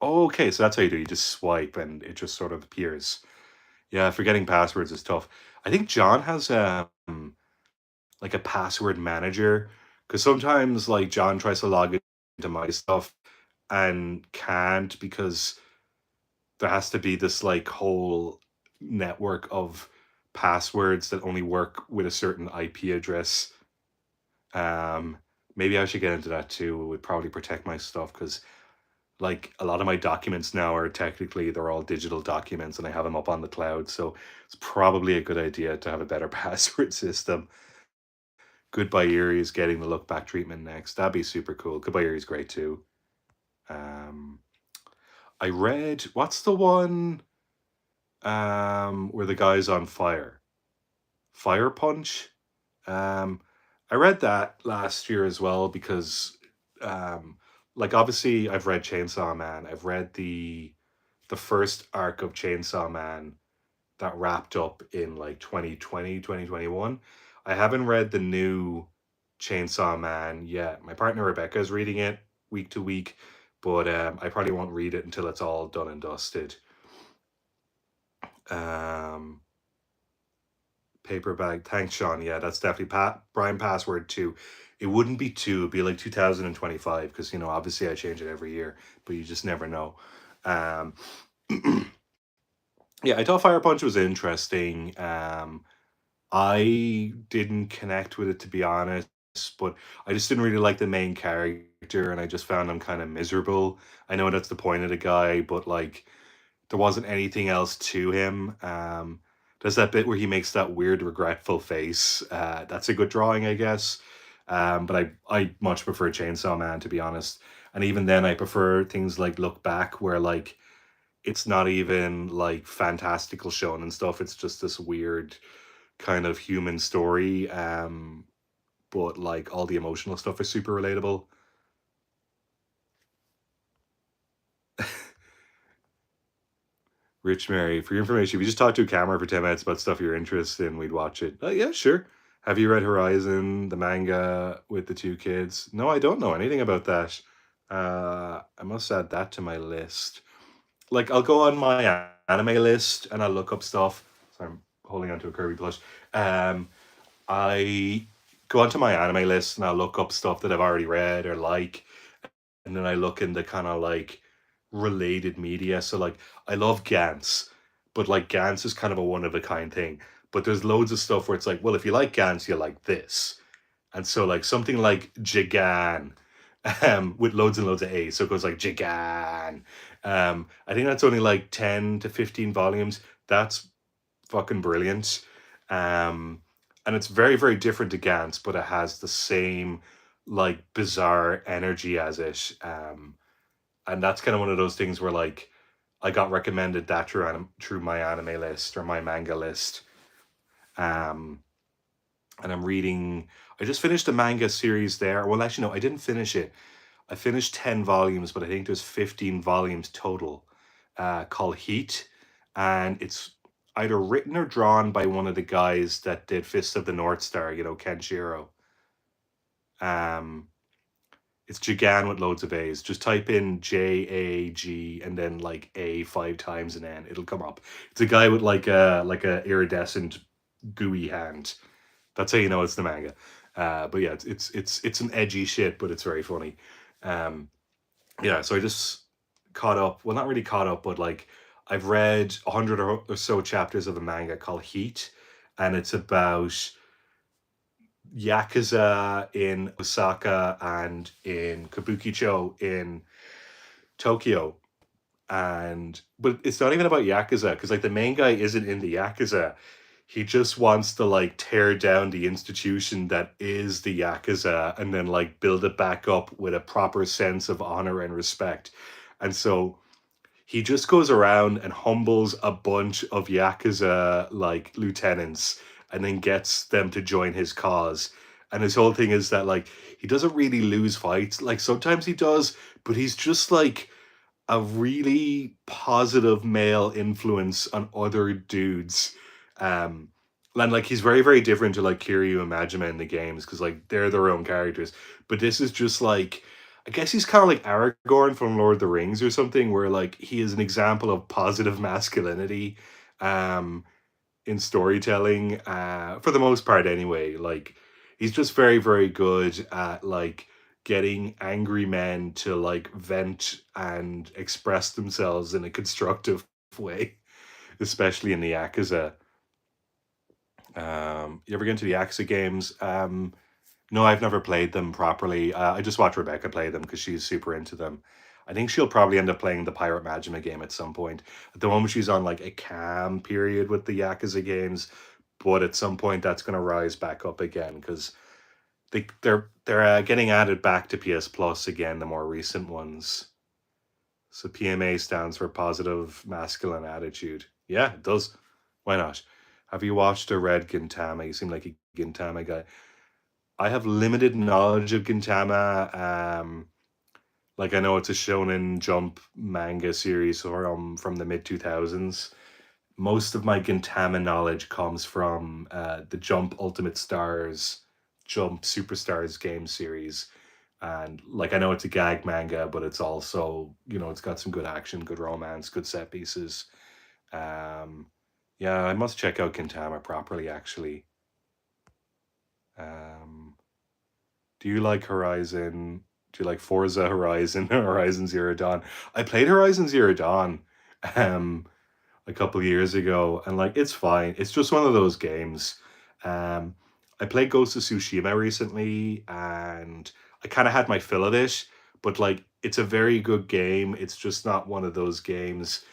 Okay, so that's how you do. You just swipe and it just sort of appears. Yeah, forgetting passwords is tough. I think John has like a password manager because sometimes like John tries to log into my stuff and can't because there has to be this like whole network of passwords that only work with a certain IP address. Um, Maybe I should get into that too. It would probably protect my stuff because like a lot of my documents now are technically they're all digital documents and I have them up on the cloud. So it's probably a good idea to have a better password system. Goodbye Eerie is getting the look back treatment next. That'd be super cool. Goodbye Eerie is great too. Um, I read what's the one where the guy's on fire? Fire Punch. Um, I read that last year as well because, um, like obviously I've read Chainsaw Man. I've read the first arc of Chainsaw Man that wrapped up in like 2020 2021. I haven't read the new Chainsaw Man yet. My partner Rebecca is reading it week to week, but I probably won't read it until it's all done and dusted. Um, Paper bag. Thanks, Sean. Yeah, that's definitely Brian password 2. It wouldn't be 2, it'd be like 2025 because obviously I change it every year, but you just never know. Um yeah, I thought Fire Punch was interesting. I didn't connect with it to be honest, but I just didn't really like the main character and I just found him kind of miserable. I know that's the point of the guy, but like there wasn't anything else to him. There's that bit where he makes that weird regretful face. That's a good drawing, I guess. But I much prefer Chainsaw Man to be honest. And even then, I prefer things like Look Back, where like it's not even like fantastical shown and stuff. It's just this weird kind of human story. But like all the emotional stuff is super relatable. Rich Mary, for your information, we just talked to a camera for 10 minutes about stuff you're interested in. We'd watch it. Yeah, sure. Have you read Horizon, the manga with the two kids? No, I don't know anything about that. I must add that to my list. Like, I'll go on my anime list and I'll look up stuff. Sorry, I'm holding onto a Kirby plush. Um, I go onto my anime list and I'll look up stuff that I've already read or like, and then I look into kind of like related media. So like I love Gantz, but like Gantz is kind of a one of a kind thing. But there's loads of stuff where it's like, well, if you like Gantz, you like this. And so like something like Jigan, with loads and loads of A. So it goes like Jigan. I think that's only like 10 to 15 volumes. That's fucking brilliant. Um, and it's very, very different to Gantz, but it has the same like bizarre energy as it. And that's kind of one of those things where like I got recommended that through my anime list or my manga list. Um, and I'm reading. I just finished a manga series there. Well, actually, no, I didn't finish it. I finished 10 volumes, but I think there's 15 volumes total. Called Heat, and it's either written or drawn by one of the guys that did Fist of the North Star. Kenshiro. Um, It's Jagan with loads of A's. Just type in JAG and then like A 5 times and N. It'll come up. It's a guy with like a iridescent gooey hand. That's how you know it's the manga. But yeah, it's some edgy shit, but it's very funny. Um, yeah, so I just caught up. Well, not really caught up, but like I've read 100 or so chapters of a manga called Heat, and it's about Yakuza in Osaka and in Kabukicho in Tokyo. And but it's not even about Yakuza because like the main guy isn't in the Yakuza. He just wants to like tear down the institution that is the Yakuza and then like build it back up with a proper sense of honor and respect. And so he just goes around and humbles a bunch of Yakuza like lieutenants and then gets them to join his cause. And his whole thing is that like he doesn't really lose fights. Like sometimes he does, but he's just like a really positive male influence on other dudes. Um and like he's very, very different to like Kiryu and Majima in the games because like they're their own characters. But this is just like I guess he's kind of like Aragorn from Lord of the Rings or something, where like he is an example of positive masculinity um in storytelling, for the most part anyway. Like he's just very, very good at like getting angry men to like vent and express themselves in a constructive way, especially in the Yakuza. You ever get into the Yakuza games? No, I've never played them properly. I just watch Rebecca play them because she's super into them. I think she'll probably end up playing the Pirate Magima game at some point. At the moment, she's on like a calm period with the Yakuza games, but at some point that's going to rise back up again because they're getting added back to PS Plus again, the more recent ones. So PMA stands for positive masculine attitude. Yeah, it does. Why not? Have you watched a Red Gintama? You seem like a Gintama guy. I have limited knowledge of Gintama. Like I know it's a Shonen Jump manga series from the mid 2000s. Most of my Gintama knowledge comes from the Jump Ultimate Stars, Jump Superstars game series. And like I know it's a gag manga, but it's also, it's got some good action, good romance, good set pieces. Um, yeah, I must check out Gintama properly actually. Um, do you like Horizon? Do you like Forza Horizon or Horizon Zero Dawn? I played Horizon Zero Dawn um a couple years ago, and like it's fine. It's just one of those games. Um I played Ghost of Tsushima recently and I kind of had my fill of it, but like it's a very good game. It's just not one of those games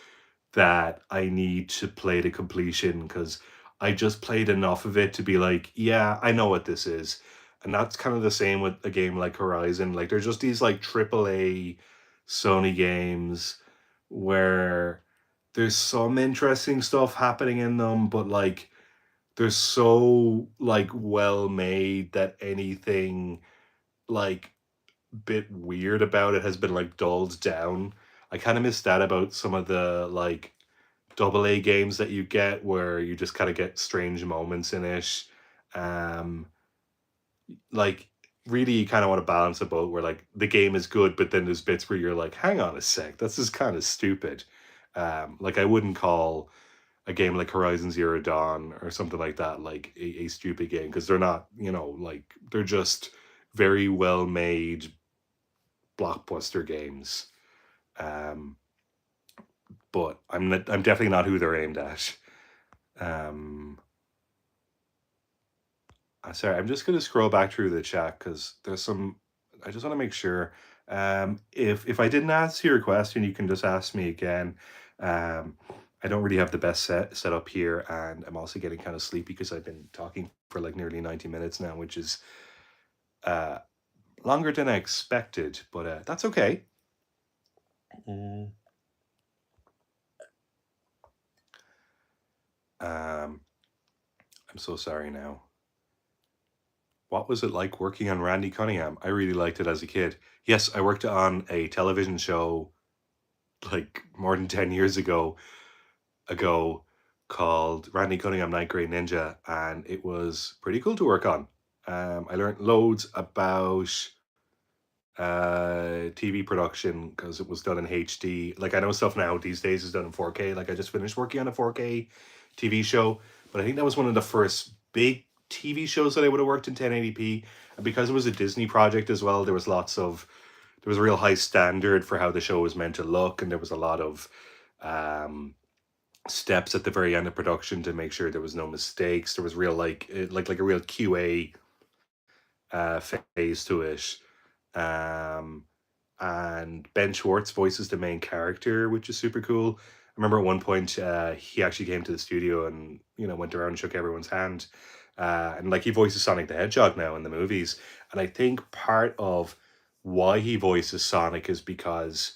that I need to play to completion because I just played enough of it to be like, yeah, I know what this is. And that's kind of the same with a game like Horizon. Like there's just these like AAA Sony games where there's some interesting stuff happening in them, but like they're so like well made that anything like bit weird about it has been like dulled down. I kind of miss that about some of the like double A games that you get where you just kind of get strange moments in it. Um, like really you kind of want to balance a boat where like the game is good, but then there's bits where you're like, hang on a sec, this is kind of stupid. Like I wouldn't call a game like Horizon Zero Dawn or something like that like a stupid game because they're not, like they're just very well made blockbuster games. Um, but I'm definitely not who they're aimed at. Um, Sorry, I'm just gonna scroll back through the chat because there's some. I just want to make sure. If I didn't answer your question, you can just ask me again. Um, I don't really have the best set up here, and I'm also getting kind of sleepy because I've been talking for like nearly 90 minutes now, which is uh, longer than I expected, but that's okay. Mm. Um, I'm so sorry now. What was it like working on Randy Cunningham? I really liked it as a kid. Yes, I worked on a television show like more than 10 years ago called Randy Cunningham Night Grade Ninja, and it was pretty cool to work on. I learned loads about TV production because it was done in HD. Like I know stuff now these days is done in 4K. Like I just finished working on a 4K TV show, but I think that was one of the first big TV shows that I would have worked in 1080p. And because it was a Disney project as well, there was a real high standard for how the show was meant to look, and there was a lot of um steps at the very end of production to make sure there was no mistakes. There was real like a real QA phase to it. Um, and Ben Schwartz voices the main character, which is super cool. I remember at one point he actually came to the studio and went around and shook everyone's hand. And like he voices Sonic the Hedgehog now in the movies. And I think part of why he voices Sonic is because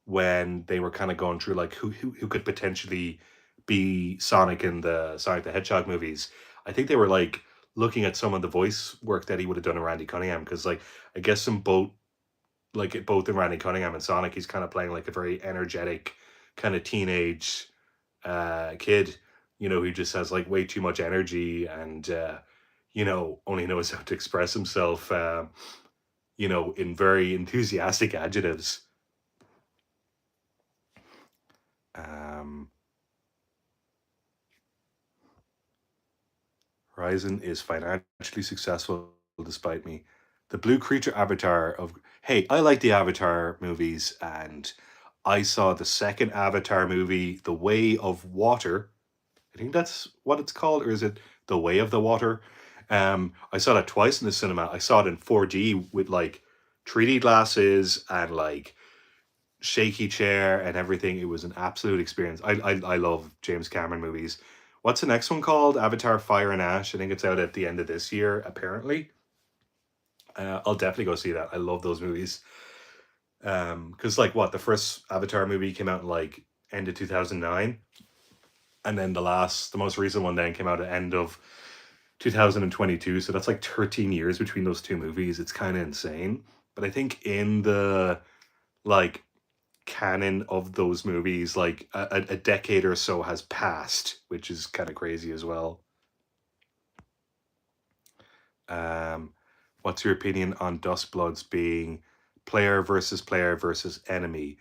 when they were kind of going through like who could potentially be Sonic in the Sonic the Hedgehog movies, I think they were like looking at some of the voice work that he would have done in Randy Cunningham because like I guess in both in Randy Cunningham and Sonic, he's kind of playing like a very energetic kind of teenage kid, who just has like way too much energy and only knows how to express himself in very enthusiastic adjectives. Um, Horizon is financially successful despite me. The Blue Creature Avatar of Hey, I like the Avatar movies, and I saw the second Avatar movie, The Way of Water. I think that's what it's called, or is it The Way of the Water? I saw that twice in the cinema. I saw it in 4D with like 3D glasses and like shaky chair and everything. It was an absolute experience. I love James Cameron movies. What's the next one called? Avatar: Fire and Ash. I think it's out at the end of this year. Apparently, I'll definitely go see that. I love those movies. Because like what the first Avatar movie came out in like end of 2009, and then the most recent one then came out at end of 2022. So that's like 13 years between those two movies. It's kind of insane. But I think in the like canon of those movies, like a decade or so has passed, which is kind of crazy as well. Um, what's your opinion on Dustbloods being player versus enemy?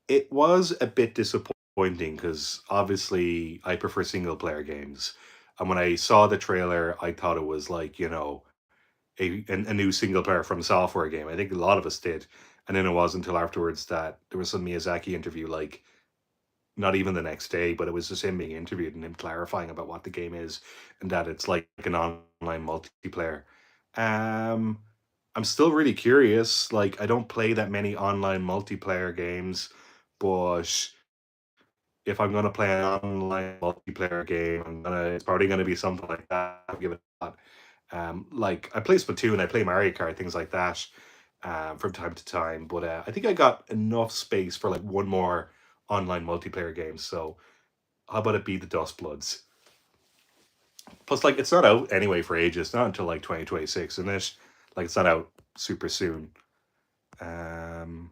It was a bit disappointing because obviously I prefer single player games. And when I saw the trailer, I thought it was like, a new single player from software game. I think a lot of us did. And then it wasn't until afterwards that there was some Miyazaki interview, like not even the next day, but it was just him being interviewed and him clarifying about what the game is and that it's like an online multiplayer. Um, I'm still really curious. Like, I don't play that many online multiplayer games, but if I'm gonna play an online multiplayer game, it's probably gonna be something like that. I'll give it a shot. Like I play Splatoon, I play Mario Kart, things like that, from time to time. But I think I got enough space for like one more online multiplayer game. So how about it be the Dustbloods? Plus, like it's not out anyway for ages. It's not until like 2026, isn't it? Like it's not out super soon. Um,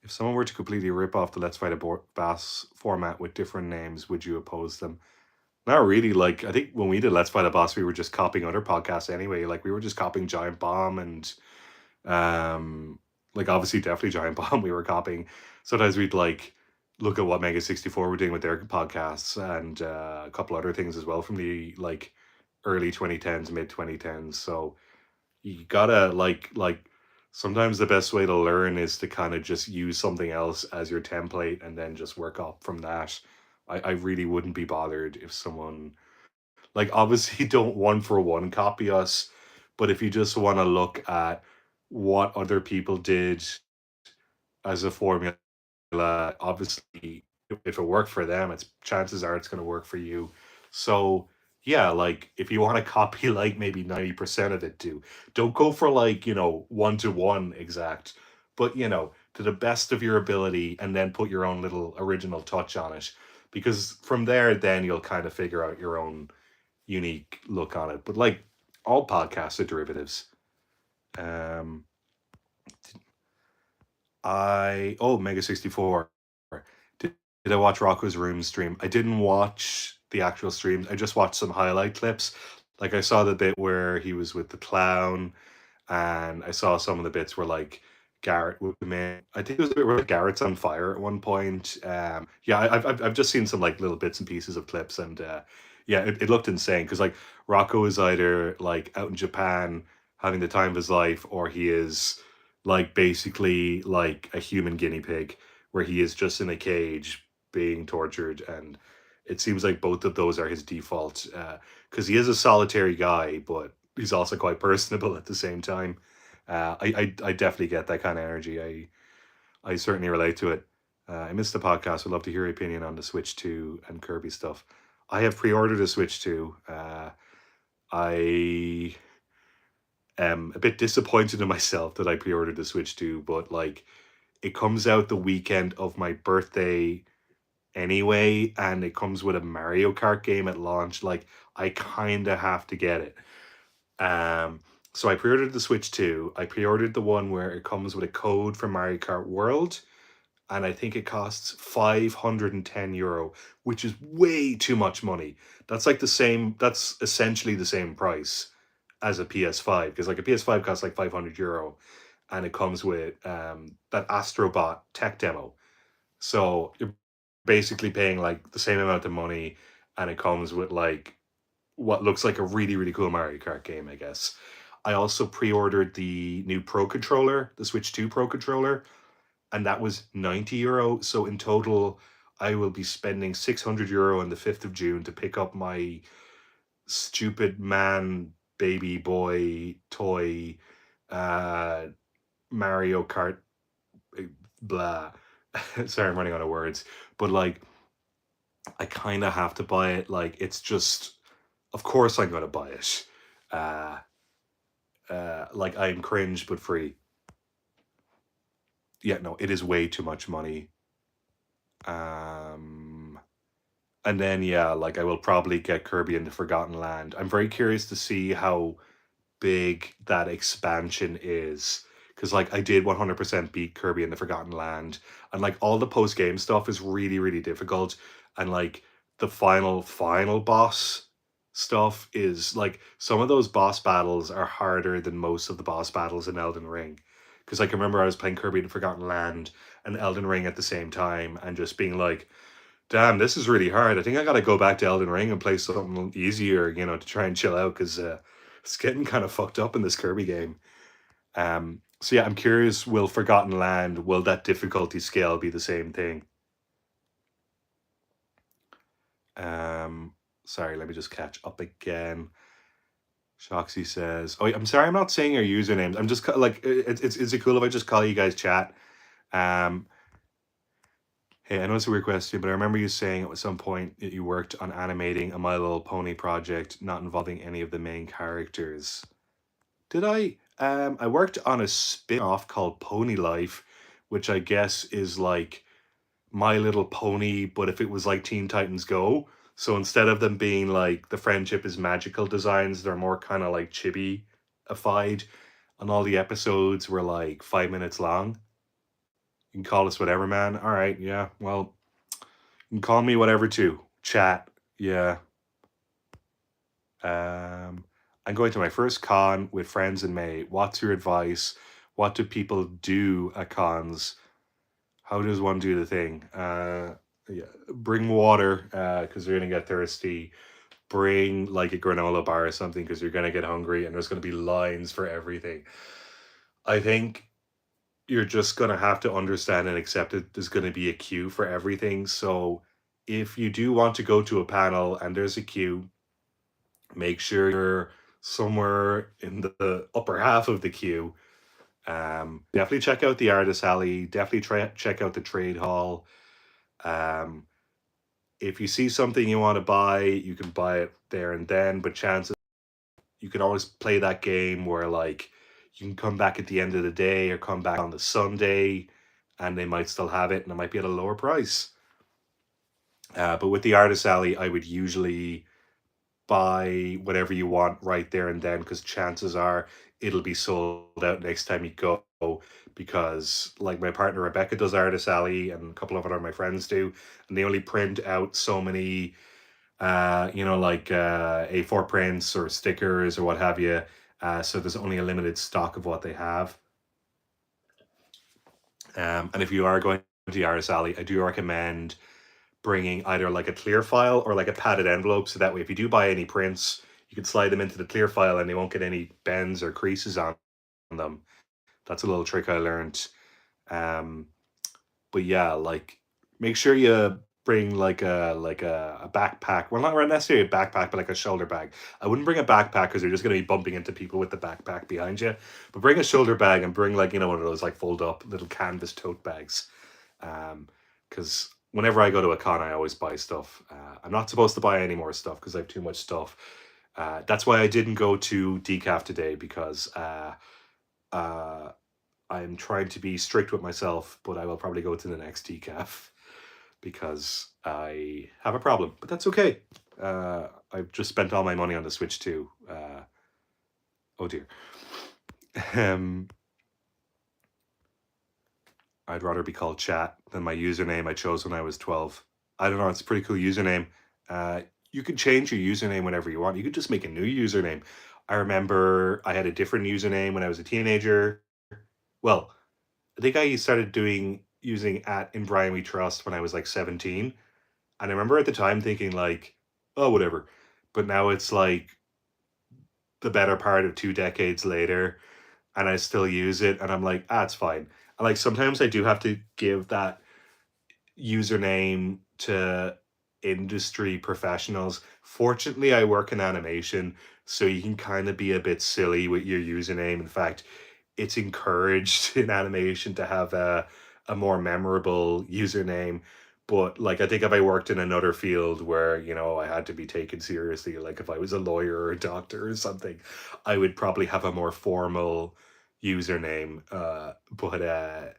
if someone were to completely rip off the Let's Fight a Bass format with different names, would you oppose them? Not really. Like I think when we did Let's Fight a Boss, we were just copying other podcasts anyway. Like we were just copying Giant Bomb and um like obviously definitely Giant Bomb we were copying. Sometimes we'd like look at what Mega 64 were doing with their podcasts and a couple other things as well from the like early 2010s, mid 2010s. So you gotta like sometimes the best way to learn is to kind of just use something else as your template and then just work up from that. I really wouldn't be bothered if someone like obviously don't one for one copy us, but if you just want to look at what other people did as a formula, obviously if it worked for them, it's chances are it's going to work for you. So yeah, like if you want to copy like maybe 90% of it too, don't go for like, 1 to 1 exact, but to the best of your ability and then put your own little original touch on it. Because from there, then you'll kind of figure out your own unique look on it. But like all podcasts are derivatives. Um, Mega 64. Did I watch Rocco's Room stream? I didn't watch the actual stream. I just watched some highlight clips. Like I saw the bit where he was with the clown, and I saw some of the bits where like Garrett would come in. I think it was a bit where like, Garrett's on fire at one point. Yeah, I've just seen some like little bits and pieces of clips, and yeah, it looked insane because like Rocco is either like out in Japan having the time of his life, or he is like basically like a human guinea pig where he is just in a cage being tortured, and it seems like both of those are his default because he is a solitary guy, but he's also quite personable at the same time. I definitely get that kind of energy. I certainly relate to it. I missed the podcast. Would love to hear your opinion on the Switch 2 and Kirby stuff. I have pre-ordered a Switch 2. I am a bit disappointed in myself that I pre-ordered the Switch 2, but like it comes out the weekend of my birthday anyway, and it comes with a Mario Kart game at launch. Like I kind of have to get it. Um, so I pre-ordered the Switch 2. I pre-ordered the one where it comes with a code for Mario Kart World, and I think it costs €510, which is way too much money. That's like the same. That's essentially the same price as a PS5 because like a PS5 costs like €500, and it comes with that Astrobot tech demo. So you're basically paying like the same amount of money, and it comes with like what looks like a really really cool Mario Kart game, I guess. I also pre-ordered the new Pro controller, the Switch 2 Pro controller, and that was €90. So in total, I will be spending €600 on the 5th of June to pick up my stupid man baby boy toy uh Mario Kart blah. Sorry, I'm running out of words. But like I kind of have to buy it. Like it's just of course I'm going to buy it. Uh like I'm cringe but free. Yeah, no, it is way too much money. Um and then yeah, like I will probably get Kirby in the Forgotten Land. I'm very curious to see how big that expansion is because like I did 100% beat Kirby in the Forgotten Land, and like all the post game stuff is really difficult, and like the final boss stuff is like some of those boss battles are harder than most of the boss battles in Elden Ring. Because like I remember I was playing Kirby in the Forgotten Land and Elden Ring at the same time, and just being like, damn, this is really hard. I think I gotta go back to Elden Ring and play something easier, to try and chill out because it's getting kind of fucked up in this Kirby game. So yeah, I'm curious, will Forgotten Land, will that difficulty scale be the same thing? Sorry, let me just catch up again. Shoxy says, "Oh, I'm sorry, I'm not saying your usernames. I'm just like, is it cool if I just call you guys chat?" Um, Hey, I know it's a weird question, but I remember you saying at some point that you worked on animating a My Little Pony project not involving any of the main characters. Did I? I worked on a spin-off called Pony Life, which I guess is like My Little Pony, but if it was like Teen Titans Go. So instead of them being like the friendship is magical designs, they're more kind of like chibi-ified. And all the episodes were like 5 minutes long. You can call us whatever, man. All right, yeah. Well, you can call me whatever too. Chat. Yeah. Um, I'm going to my first con with friends in May. What's your advice? What do people do at cons? How does one do the thing? Yeah, bring water because you're gonna get thirsty. Bring like a granola bar or something because you're gonna get hungry, and there's gonna be lines for everything. I think you're just gonna have to understand and accept that there's gonna be a queue for everything. So if you do want to go to a panel and there's a queue, make sure you're somewhere in the upper half of the queue. Definitely check out the artist alley. Definitely check out the trade hall. Um, if you see something you want to buy, you can buy it there and then. But chances you can always play that game where like you can come back at the end of the day or come back on the Sunday, and they might still have it, and it might be at a lower price. But with the artist alley, I would usually buy whatever you want right there and then because chances are it'll be sold out next time you go, because like my partner Rebecca does artist alley and a couple of other my friends do, and they only print out so many like A4 prints or stickers or what have you, so there's only a limited stock of what they have. And if you are going to the artist alley, I do recommend bringing either like a clear file or like a padded envelope, so that way if you do buy any prints, you can slide them into the clear file and they won't get any bends or creases on them. That's a little trick I learned. Um, but yeah, like make sure you bring like a backpack. Well, not necessarily a backpack, but like a shoulder bag. I wouldn't bring a backpack because you're just going to be bumping into people with the backpack behind you. But bring a shoulder bag and bring like one of those like fold up little canvas tote bags. Because whenever I go to a con, I always buy stuff. I'm not supposed to buy any more stuff because I have too much stuff. That's why I didn't go to decaf today, because I'm trying to be strict with myself, but I will probably go to the next decaf because I have a problem. But that's okay. I've just spent all my money on the Switch too. Oh dear. I'd rather be called Chat than my username I chose when I was 12. I don't know, it's a pretty cool username. You can change your username whenever you want. You could just make a new username. I remember I had a different username when I was a teenager. Well, I think I started using at in Bryan We Trust when I was like 17. And I remember at the time thinking like, oh, whatever. But now it's like the better part of 2 decades later, and I still use it, and I'm like, it's fine. And like sometimes I do have to give that username to industry professionals. Fortunately, I work in animation, so you can kind of be a bit silly with your username. In fact, it's encouraged in animation to have a more memorable username. But like I think if I worked in another field where, I had to be taken seriously, like if I was a lawyer or a doctor or something, I would probably have a more formal username. But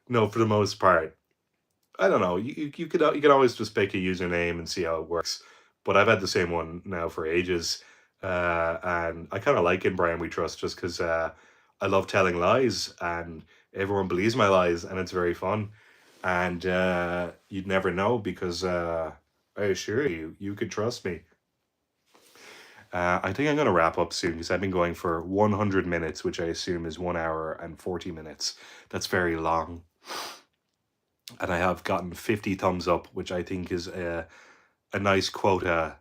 no, for the most part, I don't know. You could always just pick a username and see how it works. But I've had the same one now for ages, and I kind of like In Brian We Trust just because I love telling lies, and everyone believes my lies, and it's very fun. And you'd never know because I assure you, you could trust me. I think I'm going to wrap up soon because I've been going for 100 minutes, which I assume is 1 hour and 40 minutes. That's very long. And I have gotten 50 thumbs up, which I think is a nice quota,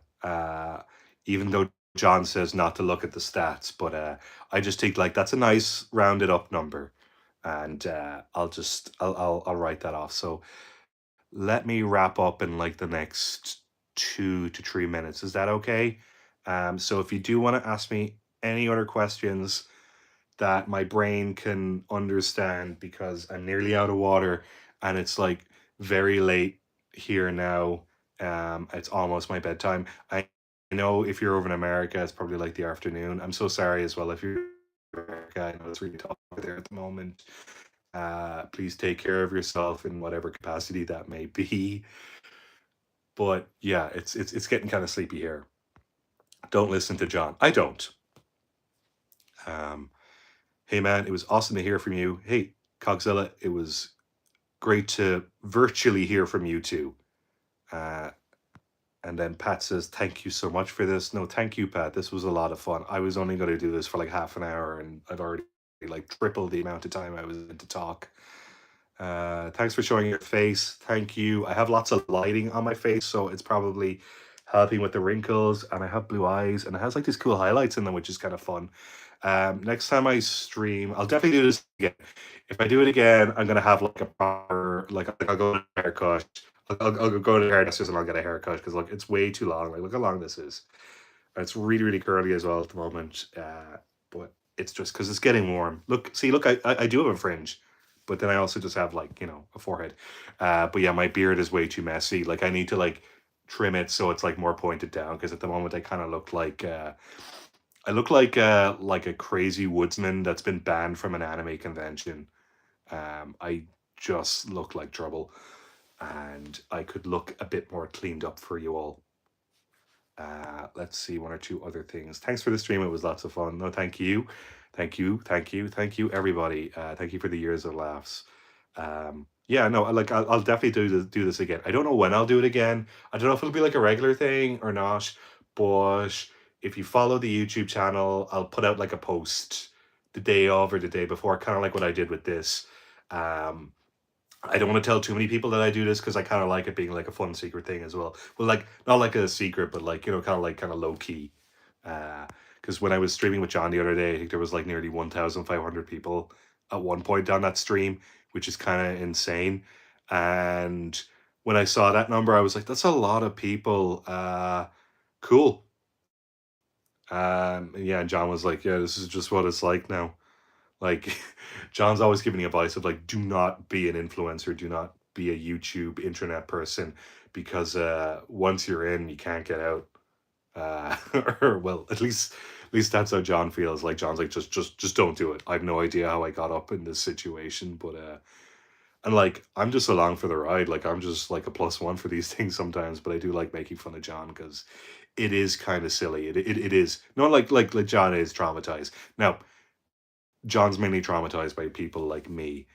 even though John says not to look at the stats. But I just think like that's a nice rounded up number. And I'll write that off. So let me wrap up in like the next 2 to 3 minutes. Is that okay? So if you do want to ask me any other questions that my brain can understand because I'm nearly out of water and it's like very late here now. It's almost my bedtime. I know if you're over in America, it's probably like the afternoon. I'm so sorry as well if you're in America. I know it's really tough there at the moment. Please take care of yourself in whatever capacity that may be. But yeah, it's getting kind of sleepy here. Don't listen to John. I don't. Um, hey man, it was awesome to hear from you. Hey, Cogzilla, it was great to virtually hear from you too. Uh, and then Pat says, thank you so much for this. No, thank you, Pat. This was a lot of fun. I was only going to do this for like half an hour and I've already like tripled the amount of time I was in to talk. Thanks for showing your face. Thank you. I have lots of lighting on my face, so it's probably helping with the wrinkles. And I have blue eyes, and it has like these cool highlights in them, which is kind of fun. Next time I stream, I'll definitely do this again. If I do it again, I'm gonna have like a proper like I'll go to a haircut. I'll go to the hairdressers and I'll get a haircut because look, it's way too long. Like look how long this is. And it's really really curly as well at the moment. But it's just because it's getting warm. Look, see, look, I do have a fringe, but then I also just have like a forehead. But yeah, my beard is way too messy. Like I need to like trim it so it's like more pointed down because at the moment I kind of look like I look like a crazy woodsman that's been banned from an anime convention. I just look like trouble, and I could look a bit more cleaned up for you all. Let's see one or two other things. Thanks for the stream. It was lots of fun. No, thank you, thank you, everybody. Thank you for the years of laughs. Yeah, no, like I'll definitely do this again. I don't know when I'll do it again. I don't know if it'll be like a regular thing or not. But if you follow the YouTube channel, I'll put out like a post the day of or the day before, kind of like what I did with this. Um, I don't want to tell too many people that I do this because I kind of like it being like a fun secret thing as well. Well, like not like a secret, but like kind of low key. Because when I was streaming with John the other day, I think there was like nearly 1,500 people at one point on that stream, which is kind of insane. And when I saw that number, I was like, that's a lot of people. Cool. And yeah, and John was like, yeah, this is just what it's like now. Like, John's always giving me advice of like, do not be an influencer, do not be a YouTube internet person, because once you're in, you can't get out. Or well, at least that's how John feels. Like John's like, just don't do it. I have no idea how I got up in this situation, but and like I'm just along for the ride. Like I'm just like a plus one for these things sometimes, but I do like making fun of John because it is kind of silly. It is not like John is traumatized. Now, John's mainly traumatized by people like me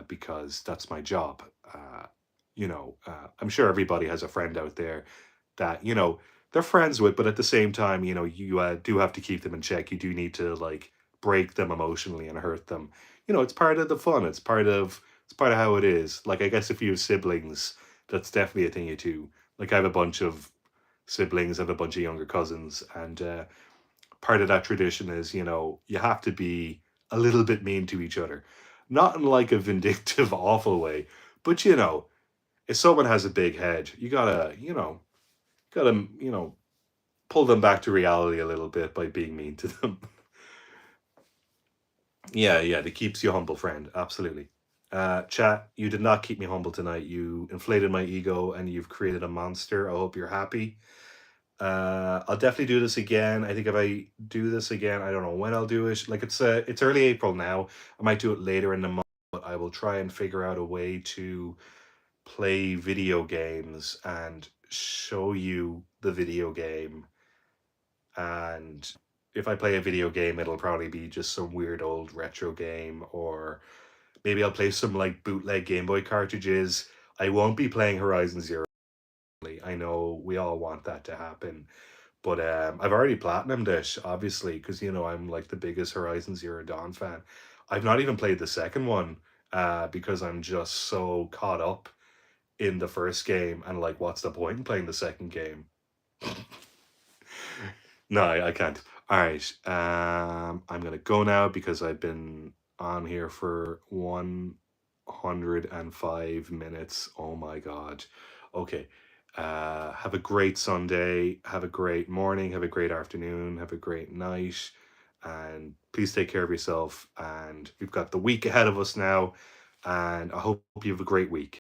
because that's my job. I'm sure everybody has a friend out there that they're friends with, but at the same time, you do have to keep them in check. You do need to like break them emotionally and hurt them. It's part of the fun. It's part of how it is. Like I guess if you have siblings, that's definitely a thing you do. Like I have a bunch of siblings, I have a bunch of younger cousins, and part of that tradition is you have to be a little bit mean to each other, not in like a vindictive awful way, but if someone has a big head, you gotta, gotta, pull them back to reality a little bit by being mean to them. Yeah, yeah, that keeps you humble, friend. Absolutely. Chat, you did not keep me humble tonight. You inflated my ego and you've created a monster. I hope you're happy. I'll definitely do this again. I think if I do this again, I don't know when I'll do it. Like it's early April now. I might do it later in the month, but I will try and figure out a way to play video games and show you the video game. And if I play a video game, it'll probably be just some weird old retro game, or maybe I'll play some like bootleg Game Boy cartridges. I won't be playing Horizon Zero. I know we all want that to happen, but I've already platinumed it, obviously, because I'm like the biggest Horizon Zero Dawn fan. I've not even played the second one, because I'm just so caught up in the first game, and like, what's the point in playing the second game? No, I can't. All right, I'm gonna go now because I've been on here for 105 minutes. Oh my god. Okay. Have a great Sunday. Have a great morning. Have a great afternoon. Have a great night. And please take care of yourself. And we've got the week ahead of us now. And I hope you have a great week.